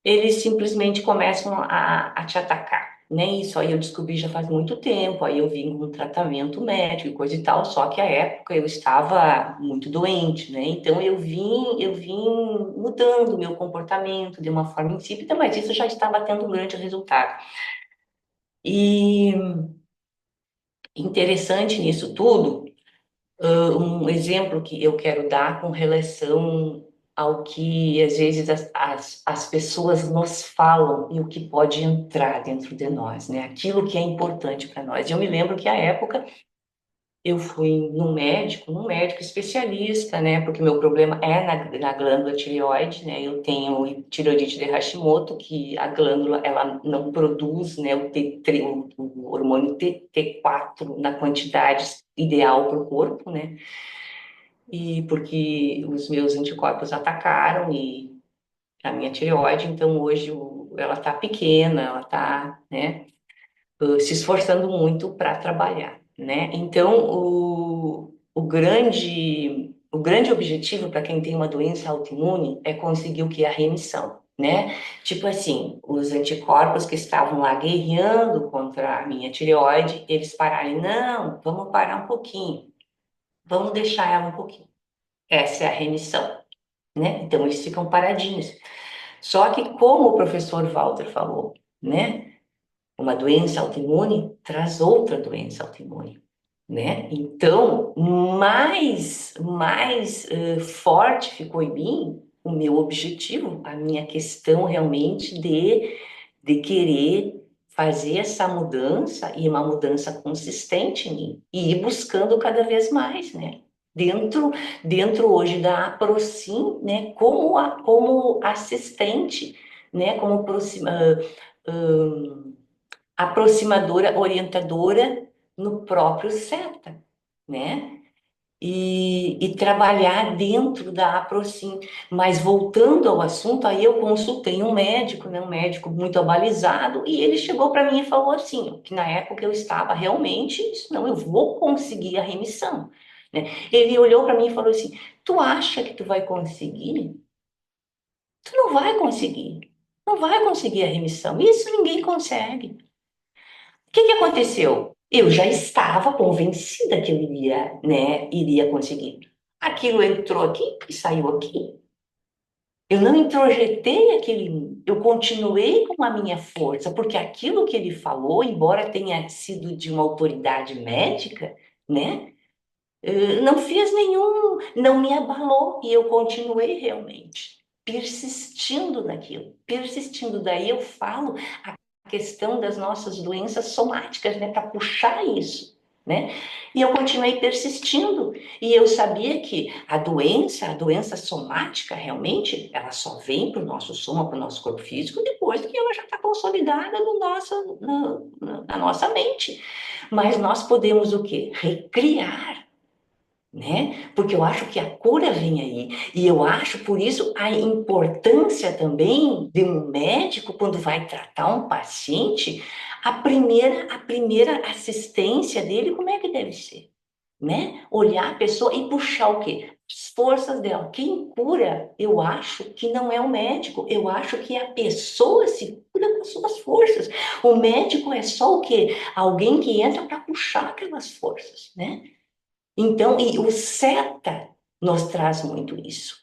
eles simplesmente começam a te atacar, né? Isso aí eu descobri já faz muito tempo, aí eu vim com um tratamento médico e coisa e tal, só que à época eu estava muito doente, né? Então eu vim mudando o meu comportamento de uma forma insípida, mas isso já estava tendo um grande resultado. E interessante nisso tudo, um exemplo que eu quero dar com relação ao que às vezes as pessoas nos falam e o que pode entrar dentro de nós, né? Aquilo que é importante para nós. Eu me lembro que à época eu fui num médico especialista, né? Porque meu problema é na glândula tireoide, né? Eu tenho tireoidite de Hashimoto, que a glândula ela não produz, né? O T3, o hormônio T4 na quantidade ideal para o corpo, né? E porque os meus anticorpos atacaram e a minha tireoide, então hoje ela está pequena, ela está, né? Se esforçando muito para trabalhar, né? Então, o grande objetivo para quem tem uma doença autoimune é conseguir o que? A remissão, né? Tipo assim, os anticorpos que estavam lá guerreando contra a minha tireoide, eles pararem, não, vamos parar um pouquinho, vamos deixar ela um pouquinho. Essa é a remissão, né? Então, eles ficam paradinhos. Só que, como o professor Walter falou, né? Uma doença autoimune traz outra doença autoimune, né? Então, mais forte ficou em mim o meu objetivo, a minha questão realmente de querer fazer essa mudança e uma mudança consistente em mim e ir buscando cada vez mais, né? Dentro hoje da Aprocim, né? Como assistente, né? Como aproximadora, orientadora no próprio SETA, né? E trabalhar dentro da Aprocim. Mas voltando ao assunto, aí eu consultei um médico, né, um médico muito abalizado, e ele chegou para mim e falou assim, que na época eu estava realmente, não, eu vou conseguir a remissão, né? Ele olhou para mim e falou assim, tu acha que tu vai conseguir? Tu não vai conseguir. Não vai conseguir a remissão. Isso ninguém consegue. O que que aconteceu? Eu já estava convencida que eu iria, né, iria conseguir. Aquilo entrou aqui e saiu aqui. Eu não introjetei aquele em mim. Eu continuei com a minha força, porque aquilo que ele falou, embora tenha sido de uma autoridade médica, né, não fez nenhum, não me abalou e eu continuei realmente persistindo naquilo, persistindo. Daí eu falo questão das nossas doenças somáticas, né, para puxar isso, né? E eu continuei persistindo e eu sabia que a doença somática realmente, ela só vem para o nosso soma, para o nosso corpo físico depois que ela já está consolidada no nosso, na nossa mente. Mas nós podemos o quê? Recriar, né? Porque eu acho que a cura vem aí. E eu acho, por isso, a importância também de um médico, quando vai tratar um paciente, a primeira assistência dele, como é que deve ser? Né? Olhar a pessoa e puxar o quê? As forças dela. Quem cura, eu acho que não é o médico, eu acho que a pessoa se cura com as suas forças. O médico é só o quê? Alguém que entra para puxar aquelas forças, né? Então, e o SETA nos traz muito isso,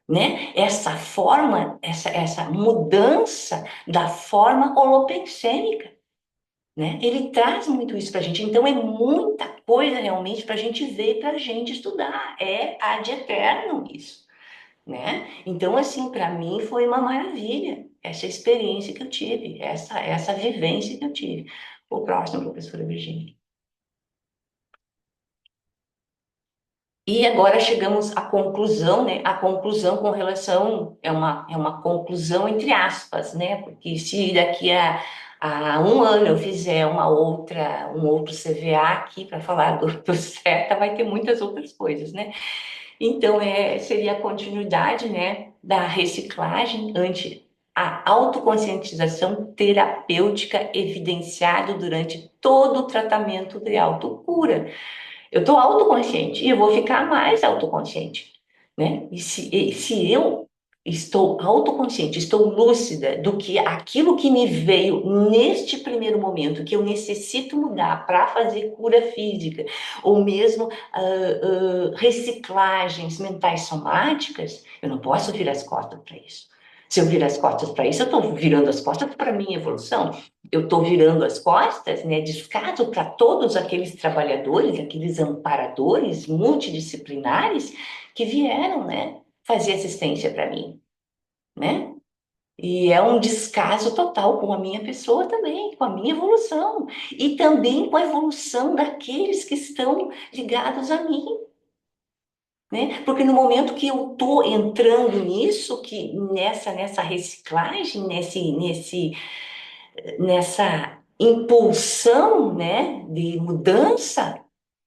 né? Essa forma, essa mudança da forma holopensêmica, né? Ele traz muito isso para a gente. Então, é muita coisa realmente para a gente ver, para a gente estudar. É ad eternum isso, né? Então, assim, para mim foi uma maravilha essa experiência que eu tive, essa vivência que eu tive. O próximo, professora Virginia. E agora chegamos à conclusão, né? A conclusão com relação, é uma conclusão entre aspas, né? Porque se daqui a um ano eu fizer um outro CVA aqui para falar do SETA, vai ter muitas outras coisas, né? Então, seria a continuidade, né, da reciclagem ante a autoconscientização terapêutica evidenciado durante todo o tratamento de autocura. Eu estou autoconsciente e eu vou ficar mais autoconsciente, né? E se eu estou autoconsciente, estou lúcida do que aquilo que me veio neste primeiro momento, que eu necessito mudar para fazer cura física, ou mesmo reciclagens mentais somáticas, eu não posso virar as costas para isso. Se eu virar as costas para isso, eu estou virando as costas para a minha evolução. Eu estou virando as costas, né, descaso para todos aqueles trabalhadores, aqueles amparadores multidisciplinares que vieram, né, fazer assistência para mim, né? E é um descaso total com a minha pessoa também, com a minha evolução e também com a evolução daqueles que estão ligados a mim, né? Porque no momento que eu estou entrando nisso, que nessa reciclagem, nessa impulsão, né, de mudança,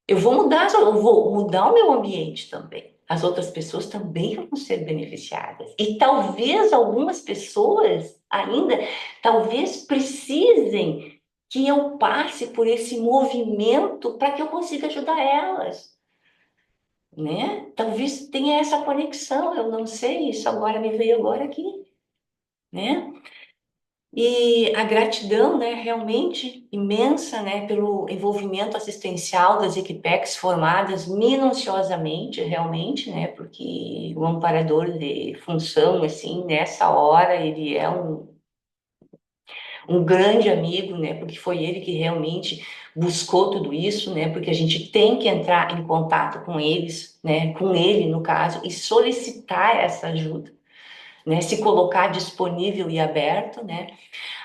eu vou mudar o meu ambiente também. As outras pessoas também vão ser beneficiadas. E talvez algumas pessoas ainda, talvez precisem que eu passe por esse movimento para que eu consiga ajudar elas, né? Talvez tenha essa conexão, eu não sei, isso agora me veio agora aqui, né? E a gratidão, né, realmente imensa, né, pelo envolvimento assistencial das equipex formadas minuciosamente, realmente, né, porque o amparador de função, assim, nessa hora, ele é um grande amigo, né, porque foi ele que realmente buscou tudo isso, né, porque a gente tem que entrar em contato com eles, né, com ele, no caso, e solicitar essa ajuda, né, se colocar disponível e aberto, né.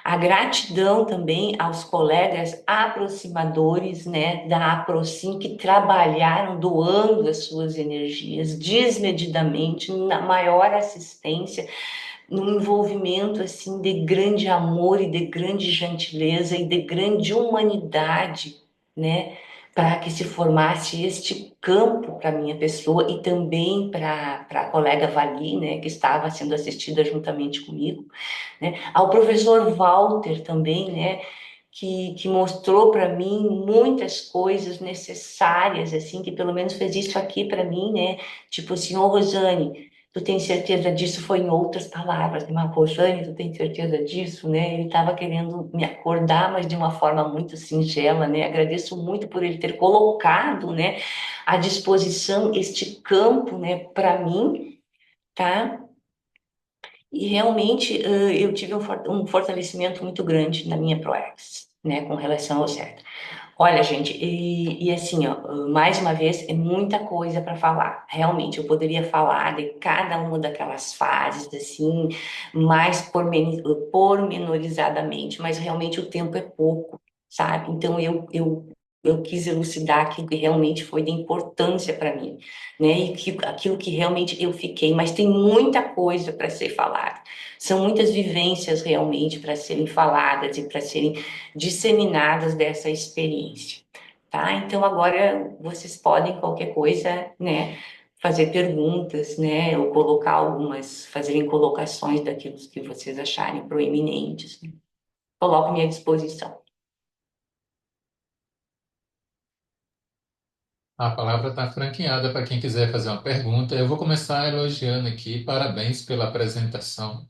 A gratidão também aos colegas aproximadores, né, da Aprosim, que trabalharam doando as suas energias desmedidamente, na maior assistência, num envolvimento assim de grande amor e de grande gentileza e de grande humanidade, né, para que se formasse este campo para minha pessoa e também para a colega Vali, né, que estava sendo assistida juntamente comigo, né? Ao professor Walter também, né, que mostrou para mim muitas coisas necessárias, assim, que pelo menos fez isso aqui para mim, né? Tipo assim, ô Rosane, tu tem certeza disso? Foi em outras palavras, né? Mas Rosane, tu tem certeza disso, né? Ele estava querendo me acordar, mas de uma forma muito singela, né? Agradeço muito por ele ter colocado, né, à disposição este campo, né, para mim, tá? E realmente eu tive um fortalecimento muito grande na minha ProEx, né, com relação ao certo. Olha, gente, e assim, ó, mais uma vez, é muita coisa para falar. Realmente, eu poderia falar de cada uma daquelas fases, assim, mais pormenorizadamente, mas realmente o tempo é pouco, sabe? Então, eu quis elucidar aquilo que realmente foi de importância para mim, né? E aquilo que realmente eu fiquei, mas tem muita coisa para ser falada. São muitas vivências realmente para serem faladas e para serem disseminadas dessa experiência, tá? Então agora vocês podem qualquer coisa, né, fazer perguntas, né, ou colocar algumas, fazerem colocações daquilo que vocês acharem proeminentes, né? Coloco-me à disposição. A palavra está franqueada para quem quiser fazer uma pergunta. Eu vou começar elogiando aqui. Parabéns pela apresentação.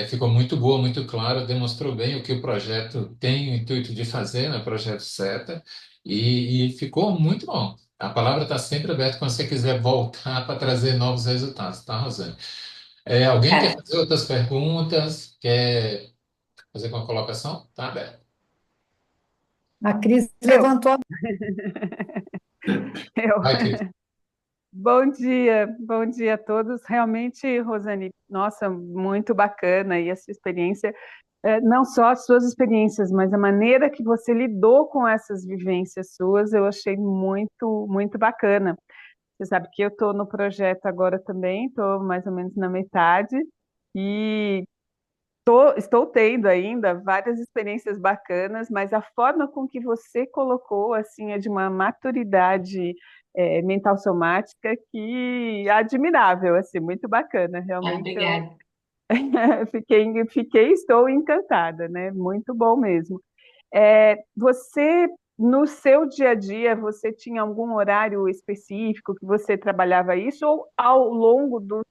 Ficou muito boa, muito claro, demonstrou bem o que o projeto tem o intuito de fazer, né, o projeto SETA, e ficou muito bom. A palavra está sempre aberta quando você quiser voltar para trazer novos resultados, tá, Rosane? Alguém quer Cara, fazer outras perguntas? Quer fazer com a colocação? Tá aberto. A Cris Eu, levantou a eu. Vai, Cris. Bom dia a todos. Realmente, Rosane, nossa, muito bacana e a sua experiência, não só as suas experiências, mas a maneira que você lidou com essas vivências suas, eu achei muito, muito bacana. Você sabe que eu estou no projeto agora também, estou mais ou menos na metade e estou tendo ainda várias experiências bacanas, mas a forma com que você colocou assim é de uma maturidade mental somática que é admirável, assim, muito bacana. Realmente eu obrigada. estou encantada, né? Muito bom mesmo. Você no seu dia a dia, você tinha algum horário específico que você trabalhava isso, ou ao longo dos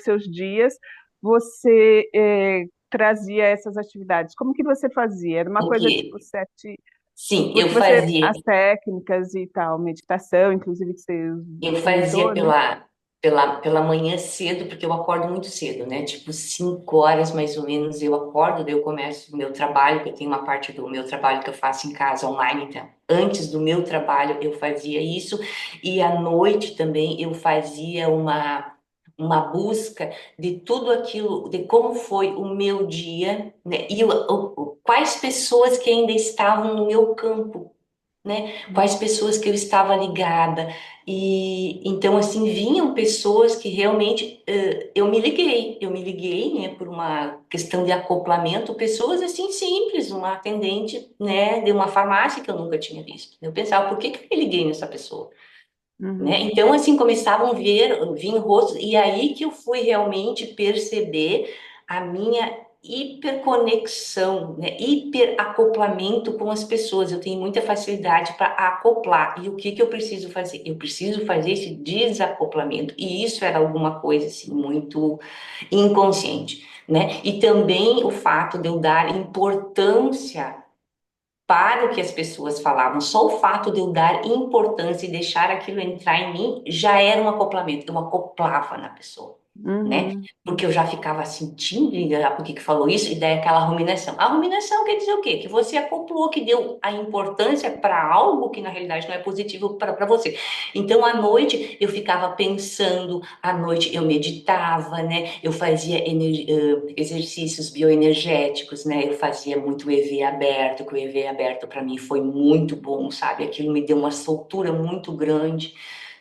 seus dias você trazia essas atividades? Como que você fazia? Era uma coisa Porque, tipo sete, sim, porque você, as técnicas e tal, meditação, inclusive que você eu fazia comentou, né? pela manhã cedo, porque eu acordo muito cedo, né? Tipo 5 horas mais ou menos eu acordo, daí eu começo o meu trabalho, que eu tenho uma parte do meu trabalho que eu faço em casa online, então. Antes do meu trabalho eu fazia isso, e à noite também eu fazia uma busca de tudo aquilo, de como foi o meu dia, né? E quais pessoas que ainda estavam no meu campo, né? Quais pessoas que eu estava ligada. E então, assim, vinham pessoas que realmente eu me liguei, né, por uma questão de acoplamento, pessoas assim simples, uma atendente, né, de uma farmácia que eu nunca tinha visto. Eu pensava, por que que eu me liguei nessa pessoa? Né? Uhum. Então, assim, começavam a vir rostos, e aí que eu fui realmente perceber a minha hiperconexão, né? Hiperacoplamento com as pessoas. Eu tenho muita facilidade para acoplar. E o que que eu preciso fazer? Eu preciso fazer esse desacoplamento. E isso era alguma coisa, assim, muito inconsciente, né? E também o fato de eu dar importância para o que as pessoas falavam. Só o fato de eu dar importância e deixar aquilo entrar em mim já era um acoplamento. Eu acoplava na pessoa, né? Uhum. Porque eu já ficava sentindo, e por que que falou isso? E daí aquela ruminação. A ruminação quer dizer o quê? Que você acoplou, que deu a importância para algo que na realidade não é positivo para você. Então, à noite, eu ficava pensando, à noite eu meditava, né? Eu fazia exercícios bioenergéticos, né? Eu fazia muito EV aberto, que o EV aberto para mim foi muito bom, sabe? Aquilo me deu uma soltura muito grande,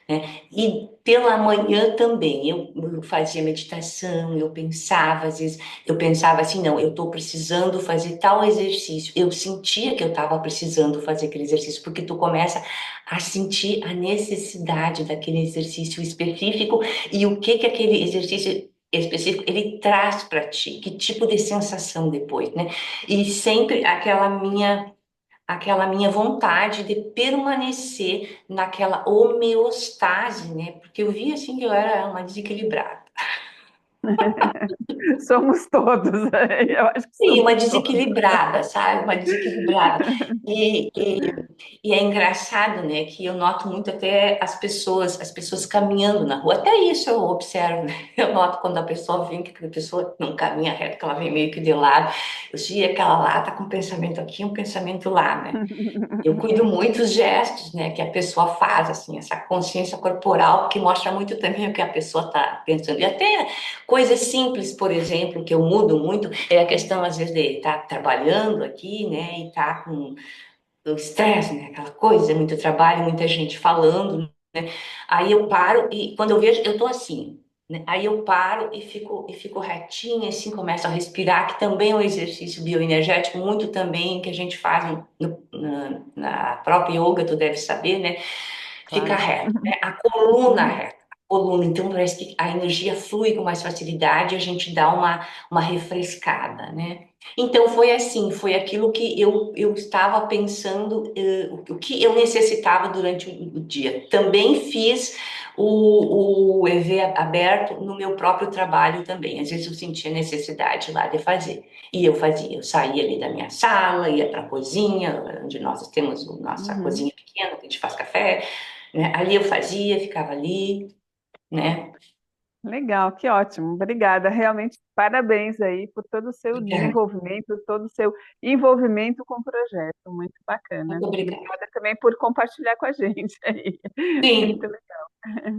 né? E pela manhã também eu fazia meditação, eu pensava, às vezes eu pensava assim, não, eu estou precisando fazer tal exercício. Eu sentia que eu estava precisando fazer aquele exercício, porque tu começa a sentir a necessidade daquele exercício específico e o que que aquele exercício específico ele traz para ti, que tipo de sensação depois, né? E sempre aquela minha vontade de permanecer naquela homeostase, né? Porque eu via assim que eu era uma desequilibrada. Somos todos, eu acho que Sim, uma somos todos. desequilibrada, sabe? Uma desequilibrada. E, e, e é engraçado, né, que eu noto muito até as pessoas caminhando na rua. Até isso eu observo, né? Eu noto quando a pessoa vem, que a pessoa não caminha reto, que ela vem meio que de lado. Eu sei aquela lá tá com um pensamento aqui, um pensamento lá, né? Eu cuido muito dos gestos, né, que a pessoa faz, assim, essa consciência corporal, que mostra muito também o que a pessoa está pensando. E até coisas simples, por exemplo, que eu mudo muito, é a questão, às vezes, de estar trabalhando aqui, né, e estar com o estresse, né, aquela coisa, muito trabalho, muita gente falando. Aí eu paro e quando eu vejo, eu tô assim, né? Aí eu paro e fico retinha, assim, começo a respirar, que também é um exercício bioenergético, muito também que a gente faz na própria yoga, tu deve saber, né? Fica Claro. reto, né? A coluna reta. A coluna, então parece que a energia flui com mais facilidade, a gente dá uma refrescada, né? Então foi assim, foi aquilo que eu estava pensando, o que eu necessitava durante o dia. Também fiz o EV aberto no meu próprio trabalho também. Às vezes eu sentia necessidade lá de fazer. E eu fazia, eu saía ali da minha sala, ia para a cozinha, onde nós temos a nossa Uhum. cozinha pequena, que a gente faz café, né? Ali eu fazia, ficava ali, né? Legal, que ótimo. Obrigada. Realmente, parabéns aí por todo o seu Obrigada, desenvolvimento, todo o seu envolvimento com o projeto. Muito bacana. muito obrigada. Obrigada também por compartilhar com a gente aí. Muito Sim, legal.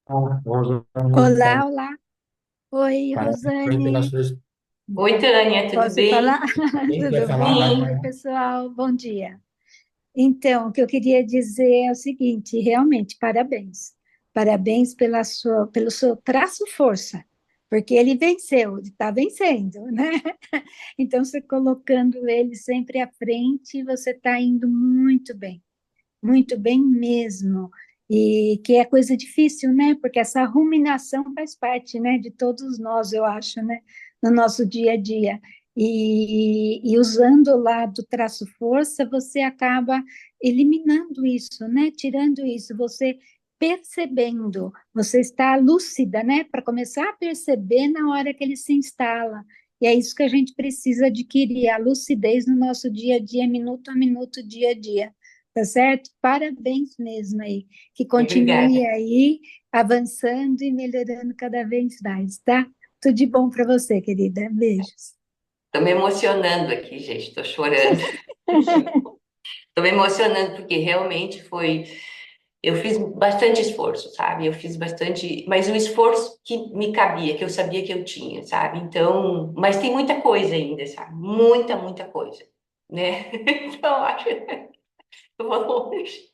A Rosane, Olá, olá. Oi, parabéns pela Rosane. sua oi, Tânia, tudo Posso bem? falar? experiência. Quer Tudo falar? Vai, bem, vai. Sim, oi, pessoal? Bom dia. Então, o que eu queria dizer é o seguinte, realmente, parabéns. Parabéns pelo seu traço-força, porque ele venceu, ele está vencendo, né? Então, você colocando ele sempre à frente, você está indo muito bem mesmo. E que é coisa difícil, né? Porque essa ruminação faz parte, né, de todos nós, eu acho, né? no nosso dia a dia. E usando lá do traço força, você acaba eliminando isso, né? Tirando isso, você percebendo, você está lúcida, né? Para começar a perceber na hora que ele se instala. E é isso que a gente precisa adquirir, a lucidez no nosso dia a dia, minuto a minuto, dia a dia. Tá certo? Parabéns mesmo aí. Que continue Obrigada. aí avançando e melhorando cada vez mais, tá? Tudo de bom para você, querida. Beijos. Estou me emocionando aqui, gente, estou chorando. Estou me emocionando porque realmente foi. Eu fiz bastante esforço, sabe? Eu fiz bastante, mas o esforço que me cabia, que eu sabia que eu tinha, sabe? Então, mas tem muita coisa ainda, sabe? Muita, muita coisa, né? Então, acho que eu vou longe.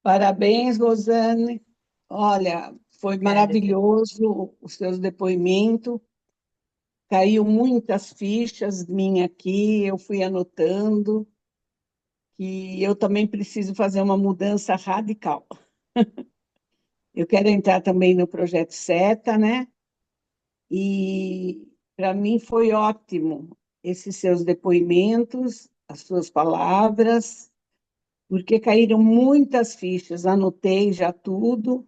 Parabéns, Rosane. Olha, foi Obrigada. maravilhoso os seus depoimentos. Caiu muitas fichas minhas aqui, eu fui anotando, que eu também preciso fazer uma mudança radical. Eu quero entrar também no projeto SETA, né? E para mim foi ótimo esses seus depoimentos, as suas palavras, porque caíram muitas fichas, anotei já tudo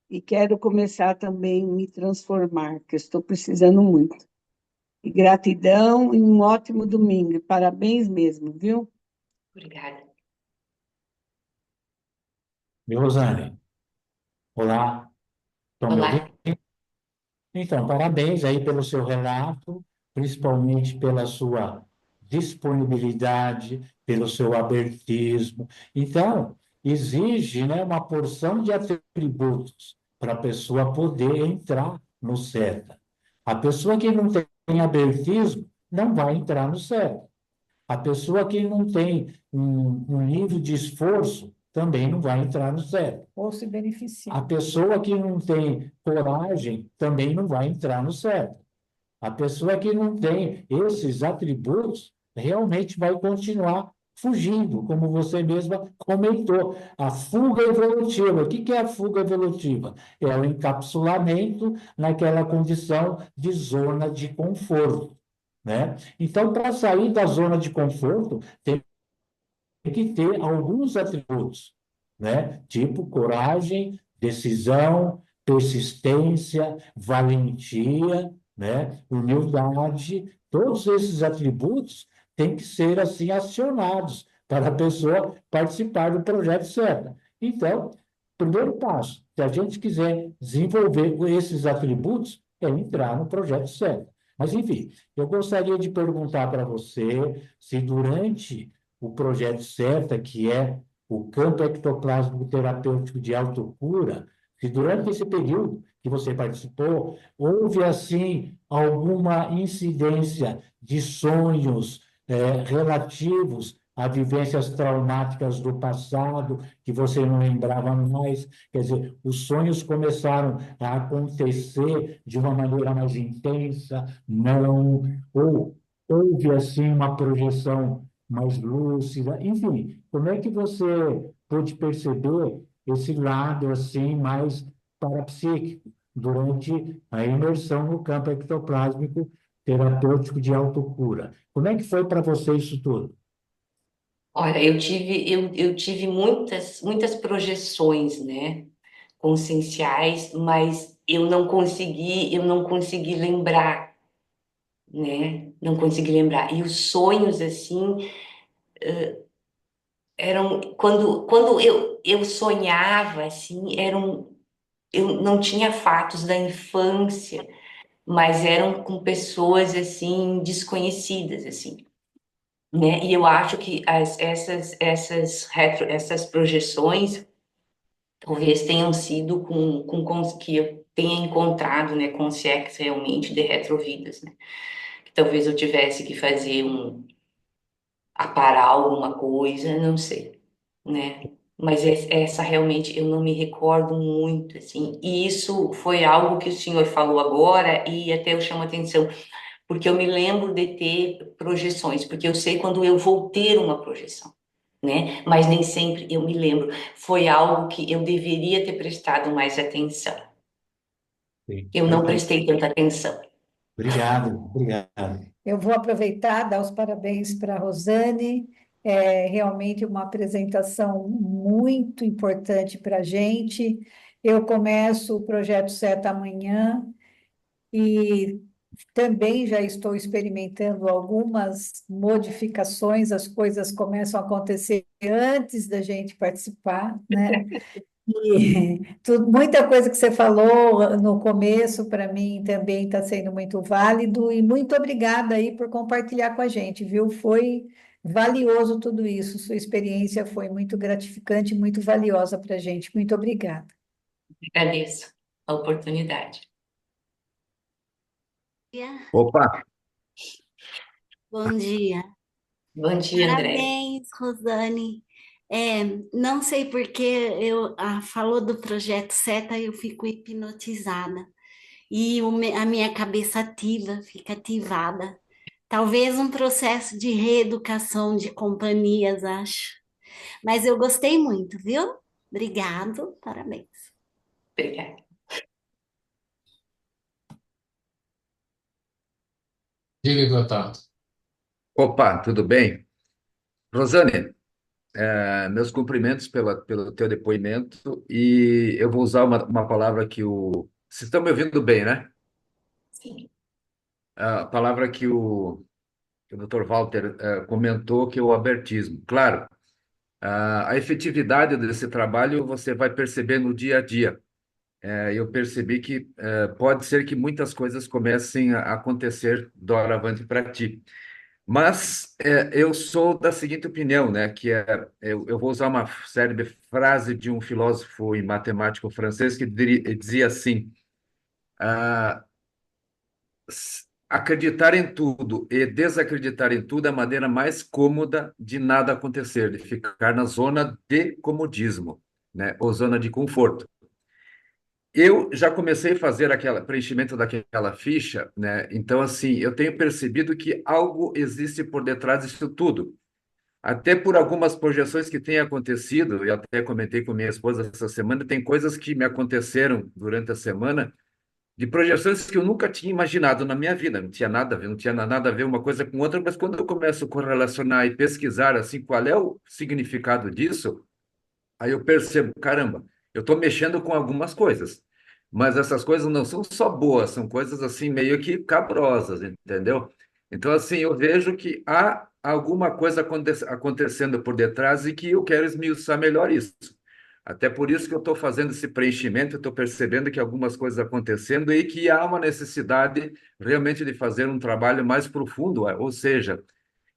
e quero começar também a me transformar, que eu estou precisando muito. E gratidão e um ótimo domingo. Parabéns mesmo, viu? Obrigada. Viu, Rosane? Olá, estão me ouvindo? Olá. Então, parabéns aí pelo seu relato, principalmente pela sua disponibilidade, pelo seu abertismo. Então, exige, né, uma porção de atributos para a pessoa poder entrar no CETA. A pessoa que não tem abertismo não vai entrar no CETA. A pessoa que não tem um nível de esforço também não vai entrar no CETA. Ou se A beneficiar. pessoa que não tem coragem também não vai entrar no certo. A pessoa que não tem esses atributos realmente vai continuar fugindo, como você mesma comentou. A fuga evolutiva. O que é a fuga evolutiva? É o encapsulamento naquela condição de zona de conforto, né? Então, para sair da zona de conforto, tem que ter alguns atributos, né? Tipo coragem, decisão, persistência, valentia, né? Humildade. Todos esses atributos têm que ser assim acionados para a pessoa participar do projeto certo. Então, primeiro passo, se a gente quiser desenvolver esses atributos, é entrar no projeto certo. Mas, enfim, eu gostaria de perguntar para você se durante o projeto CETA, que é o campo ectoplásmico terapêutico de autocura, se durante esse período que você participou, houve, assim, alguma incidência de sonhos relativos a vivências traumáticas do passado, que você não lembrava mais, quer dizer, os sonhos começaram a acontecer de uma maneira mais intensa, não, ou houve, assim, uma projeção mais lúcida, enfim, como é que você pôde perceber esse lado assim mais parapsíquico durante a imersão no campo ectoplásmico terapêutico de autocura? Como é que foi para você isso tudo? Olha, eu tive muitas, muitas projeções, né, conscienciais, mas eu não consegui lembrar, né? Não consegui lembrar. E os sonhos, assim, eram, quando eu sonhava, assim, eu não tinha fatos da infância, mas eram com pessoas, assim, desconhecidas, assim. Né? E eu acho que essas projeções talvez tenham sido que eu tenha encontrado, né, consciências realmente de retrovidas, né? Que talvez eu tivesse que fazer aparar alguma coisa, não sei, né? Mas essa realmente eu não me recordo muito, assim. E isso foi algo que o senhor falou agora e até eu chamo a atenção, porque eu me lembro de ter projeções, porque eu sei quando eu vou ter uma projeção, né? Mas nem sempre eu me lembro. Foi algo que eu deveria ter prestado mais atenção. Sim, Eu não perfeito. prestei tanta atenção. Obrigado, obrigado. Eu vou aproveitar, dar os parabéns para a Rosane. É realmente uma apresentação muito importante para a gente. Eu começo o projeto Seta amanhã e também já estou experimentando algumas modificações, as coisas começam a acontecer antes da gente participar, né? E muita coisa que você falou no começo, para mim, também está sendo muito válido, e muito obrigada aí por compartilhar com a gente, viu? Foi valioso tudo isso, sua experiência foi muito gratificante, muito valiosa para a gente. Muito obrigada. Agradeço a oportunidade. Dia. Opa, Bom dia. Bom dia, André. Parabéns, Rosane. Não sei porque falou do projeto Seta, eu fico hipnotizada. E a minha cabeça ativa, fica ativada. Talvez um processo de reeducação de companhias, acho. Mas eu gostei muito, viu? Obrigado, parabéns. Obrigada. Diga, Gotardo. opa, tudo bem? Rosane, meus cumprimentos pelo teu depoimento e eu vou usar uma palavra que o... Vocês estão me ouvindo bem, né? Sim. A palavra que o Dr. Walter comentou, que é o abertismo. Claro, a efetividade desse trabalho você vai perceber no dia a dia. Eu percebi que pode ser que muitas coisas comecem a acontecer doravante para ti. Mas eu sou da seguinte opinião, né? Que eu vou usar uma célebre frase de um filósofo e matemático francês que dizia assim: ah, acreditar em tudo e desacreditar em tudo é a maneira mais cômoda de nada acontecer, de ficar na zona de comodismo, né? Ou zona de conforto. Eu já comecei a fazer aquele preenchimento daquela ficha, né? Então, assim, eu tenho percebido que algo existe por detrás disso tudo. Até por algumas projeções que têm acontecido, eu até comentei com minha esposa essa semana, tem coisas que me aconteceram durante a semana, de projeções que eu nunca tinha imaginado na minha vida, não tinha nada a ver, não tinha nada a ver uma coisa com outra, mas quando eu começo a correlacionar e pesquisar assim qual é o significado disso, aí eu percebo, caramba, eu estou mexendo com algumas coisas, mas essas coisas não são só boas, são coisas assim meio que cabrosas, entendeu? Então, assim, eu vejo que há alguma coisa acontecendo por detrás e que eu quero esmiuçar melhor isso. Até por isso que eu estou fazendo esse preenchimento, eu estou percebendo que algumas coisas acontecendo e que há uma necessidade realmente de fazer um trabalho mais profundo, ou seja,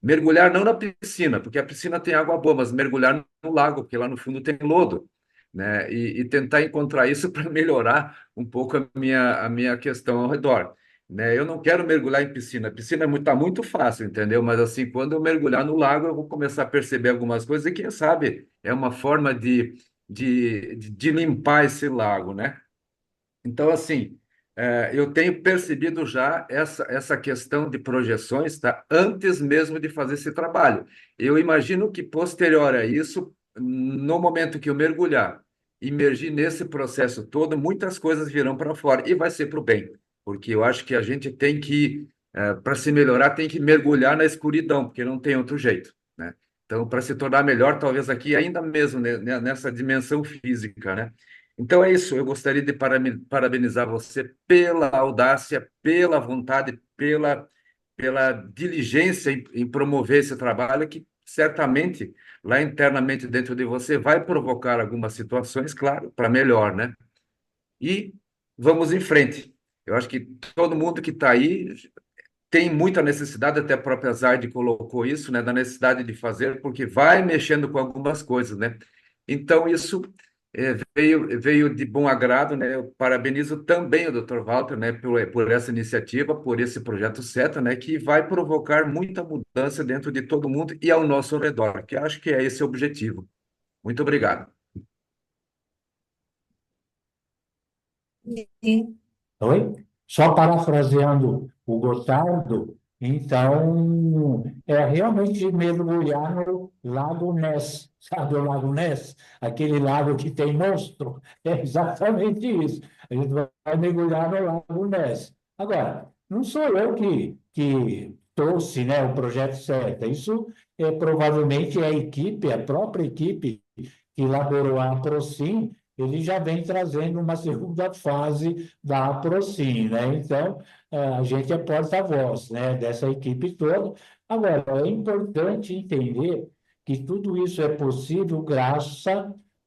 mergulhar não na piscina, porque a piscina tem água boa, mas mergulhar no lago, porque lá no fundo tem lodo, né? E tentar encontrar isso para melhorar um pouco a minha questão ao redor, né? Eu não quero mergulhar em piscina. A piscina tá muito fácil, entendeu? Mas assim, quando eu mergulhar no lago, eu vou começar a perceber algumas coisas e quem sabe é uma forma de limpar esse lago, né? Então, assim, eu tenho percebido já essa questão de projeções, tá? Antes mesmo de fazer esse trabalho. Eu imagino que, posterior a isso, no momento que eu mergulhar, imergir nesse processo todo, muitas coisas virão para fora e vai ser para o bem, porque eu acho que a gente tem que, para se melhorar, tem que mergulhar na escuridão, porque não tem outro jeito, né? Então, para se tornar melhor, talvez aqui ainda mesmo, né, nessa dimensão física, né? Então é isso, eu gostaria de parabenizar você pela audácia, pela vontade, pela diligência em promover esse trabalho que certamente lá internamente dentro de você vai provocar algumas situações, claro, para melhor, né? E vamos em frente. Eu acho que todo mundo que está aí tem muita necessidade, até a própria Zaide colocou isso, né, da necessidade de fazer, porque vai mexendo com algumas coisas, né? Então, isso veio de bom agrado, né? Eu parabenizo também o Dr. Walter, né, por essa iniciativa, por esse projeto SETA, né, que vai provocar muita mudança dentro de todo mundo e ao nosso redor, que acho que é esse o objetivo. Muito obrigado. Sim. Oi? Só parafraseando o Gotardo, Então, é realmente mergulhar no Lago Ness, sabe o Lago Ness? Aquele lago que tem monstro. É exatamente isso. A gente vai mergulhar no Lago Ness. Agora, não sou eu que trouxe, né, o projeto CETA. Isso é provavelmente a equipe, a própria equipe que elaborou a APROCIM, ele já vem trazendo uma segunda fase da APROCIM, né? Então, a gente é porta-voz, né, dessa equipe toda. Agora, é importante entender que tudo isso é possível graças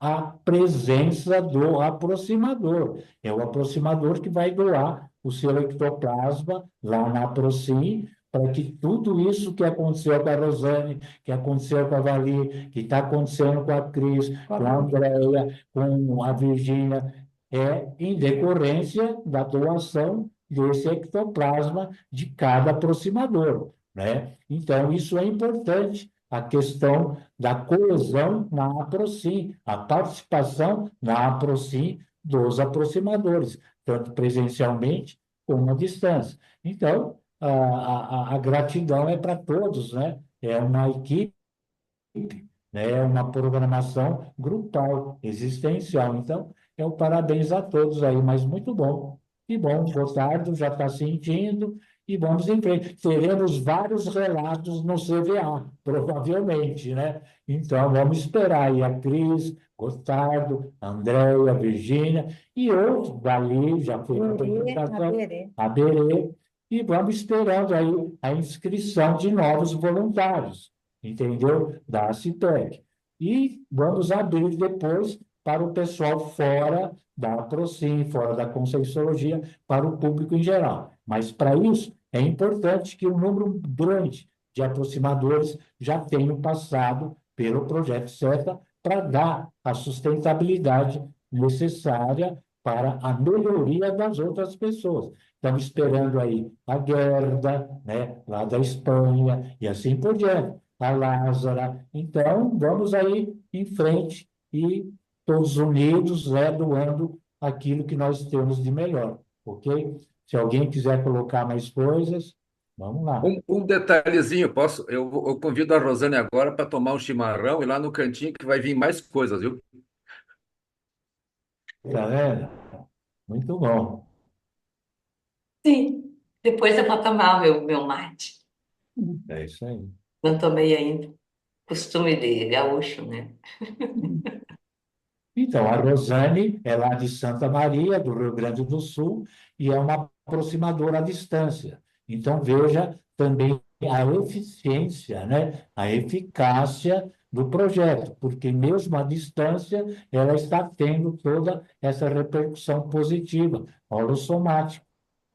à presença do aproximador. É o aproximador que vai doar o seu ectoplasma lá na APROCIM, para que tudo isso que aconteceu com a Rosane, que aconteceu com a Vali, que está acontecendo com a Cris, com a Andréia, com a Virgínia, é em decorrência da doação desse ectoplasma de cada aproximador, né? Então, isso é importante, a questão da coesão na APROCIM, a participação na APROCIM dos aproximadores, tanto presencialmente como à distância. Então, a gratidão é para todos, né? É uma equipe, né? É uma programação grupal, existencial. Então, é o parabéns a todos aí, mas muito bom. Que bom, Gotardo já está sentindo e vamos em frente. Teremos vários relatos no CVA, provavelmente, né? Então, vamos esperar aí a Cris, Gotardo, a Andréia, a Virgínia e outros dali, já foi a apresentação, a Berê, e vamos esperando aí a inscrição de novos voluntários, entendeu? Da CIPEC. E vamos abrir depois para o pessoal fora da Procim, fora da Conscienciologia, para o público em geral. Mas, para isso, é importante que um número grande de aproximadores já tenham passado pelo projeto CETA para dar a sustentabilidade necessária para a melhoria das outras pessoas. Estamos esperando aí a Gerda, né, lá da Espanha, e assim por diante, a Lázara. Então, vamos aí em frente e todos unidos, né, doando aquilo que nós temos de melhor, ok? Se alguém quiser colocar mais coisas, vamos lá. Um detalhezinho, posso? Eu convido a Rosane agora para tomar um chimarrão e lá no cantinho que vai vir mais coisas, viu? Tá vendo? Muito bom. Sim, depois eu vou tomar o meu mate. É isso aí. Não tomei ainda. Costume de gaúcho, né? Então, a Rosane é lá de Santa Maria, do Rio Grande do Sul, e é uma aproximadora à distância. Então, veja também a eficiência, né? A eficácia do projeto, porque mesmo à distância, ela está tendo toda essa repercussão positiva, holossomática.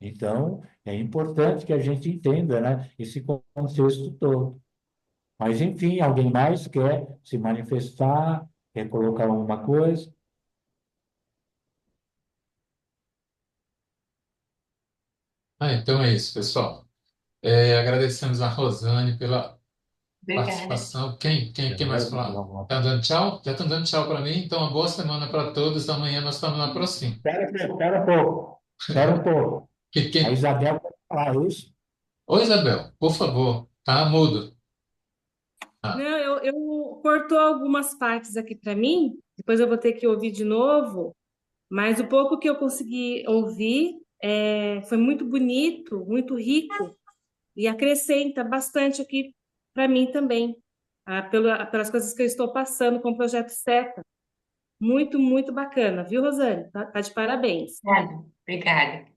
Então, é importante que a gente entenda, né, esse contexto todo. Mas, enfim, alguém mais quer se manifestar, quer colocar alguma coisa? Então é isso, pessoal. Agradecemos a Rosane pela Obrigada. participação. Quem mais falar? Tá dando tchau? Já estão dando tchau para mim? Então, uma boa semana para todos. Amanhã nós estamos na próxima. Espera um pouco. Espera um pouco. A Isabel quer falar isso. Ô, Isabel, por favor, tá mudo. Não, eu cortou algumas partes aqui para mim, depois eu vou ter que ouvir de novo, mas o pouco que eu consegui ouvir foi muito bonito, muito rico e acrescenta bastante aqui para mim também, pelas coisas que eu estou passando com o Projeto SETA. Muito, muito bacana, viu, Rosane? Tá de parabéns. Obrigada.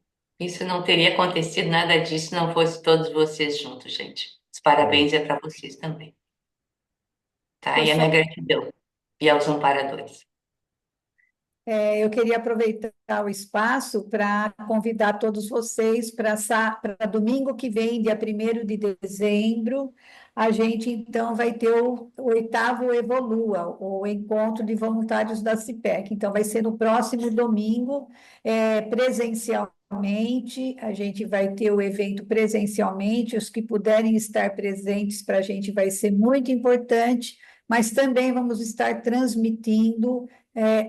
Isso não teria acontecido, nada disso, se não fosse todos vocês juntos, gente. Os parabéns é para vocês também. Tá? E a minha gratidão. E aos amparadores. Eu queria aproveitar o espaço para convidar todos vocês para domingo que vem, dia 1º de dezembro, a gente então vai ter o 8º Evolua, o encontro de voluntários da CIPEC. Então, vai ser no próximo domingo, presencialmente, a gente vai ter o evento presencialmente, os que puderem estar presentes para a gente vai ser muito importante, mas também vamos estar transmitindo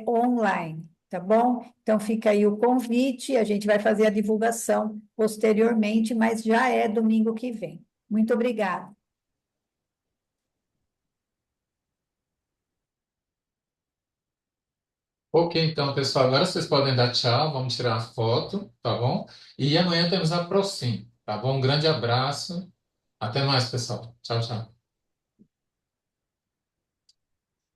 online, tá bom? Então fica aí o convite, a gente vai fazer a divulgação posteriormente, mas já é domingo que vem. Muito obrigada. Ok, então, pessoal, agora vocês podem dar tchau, vamos tirar a foto, tá bom? E amanhã temos a Procim, tá bom? Um grande abraço, até mais, pessoal. Tchau, tchau.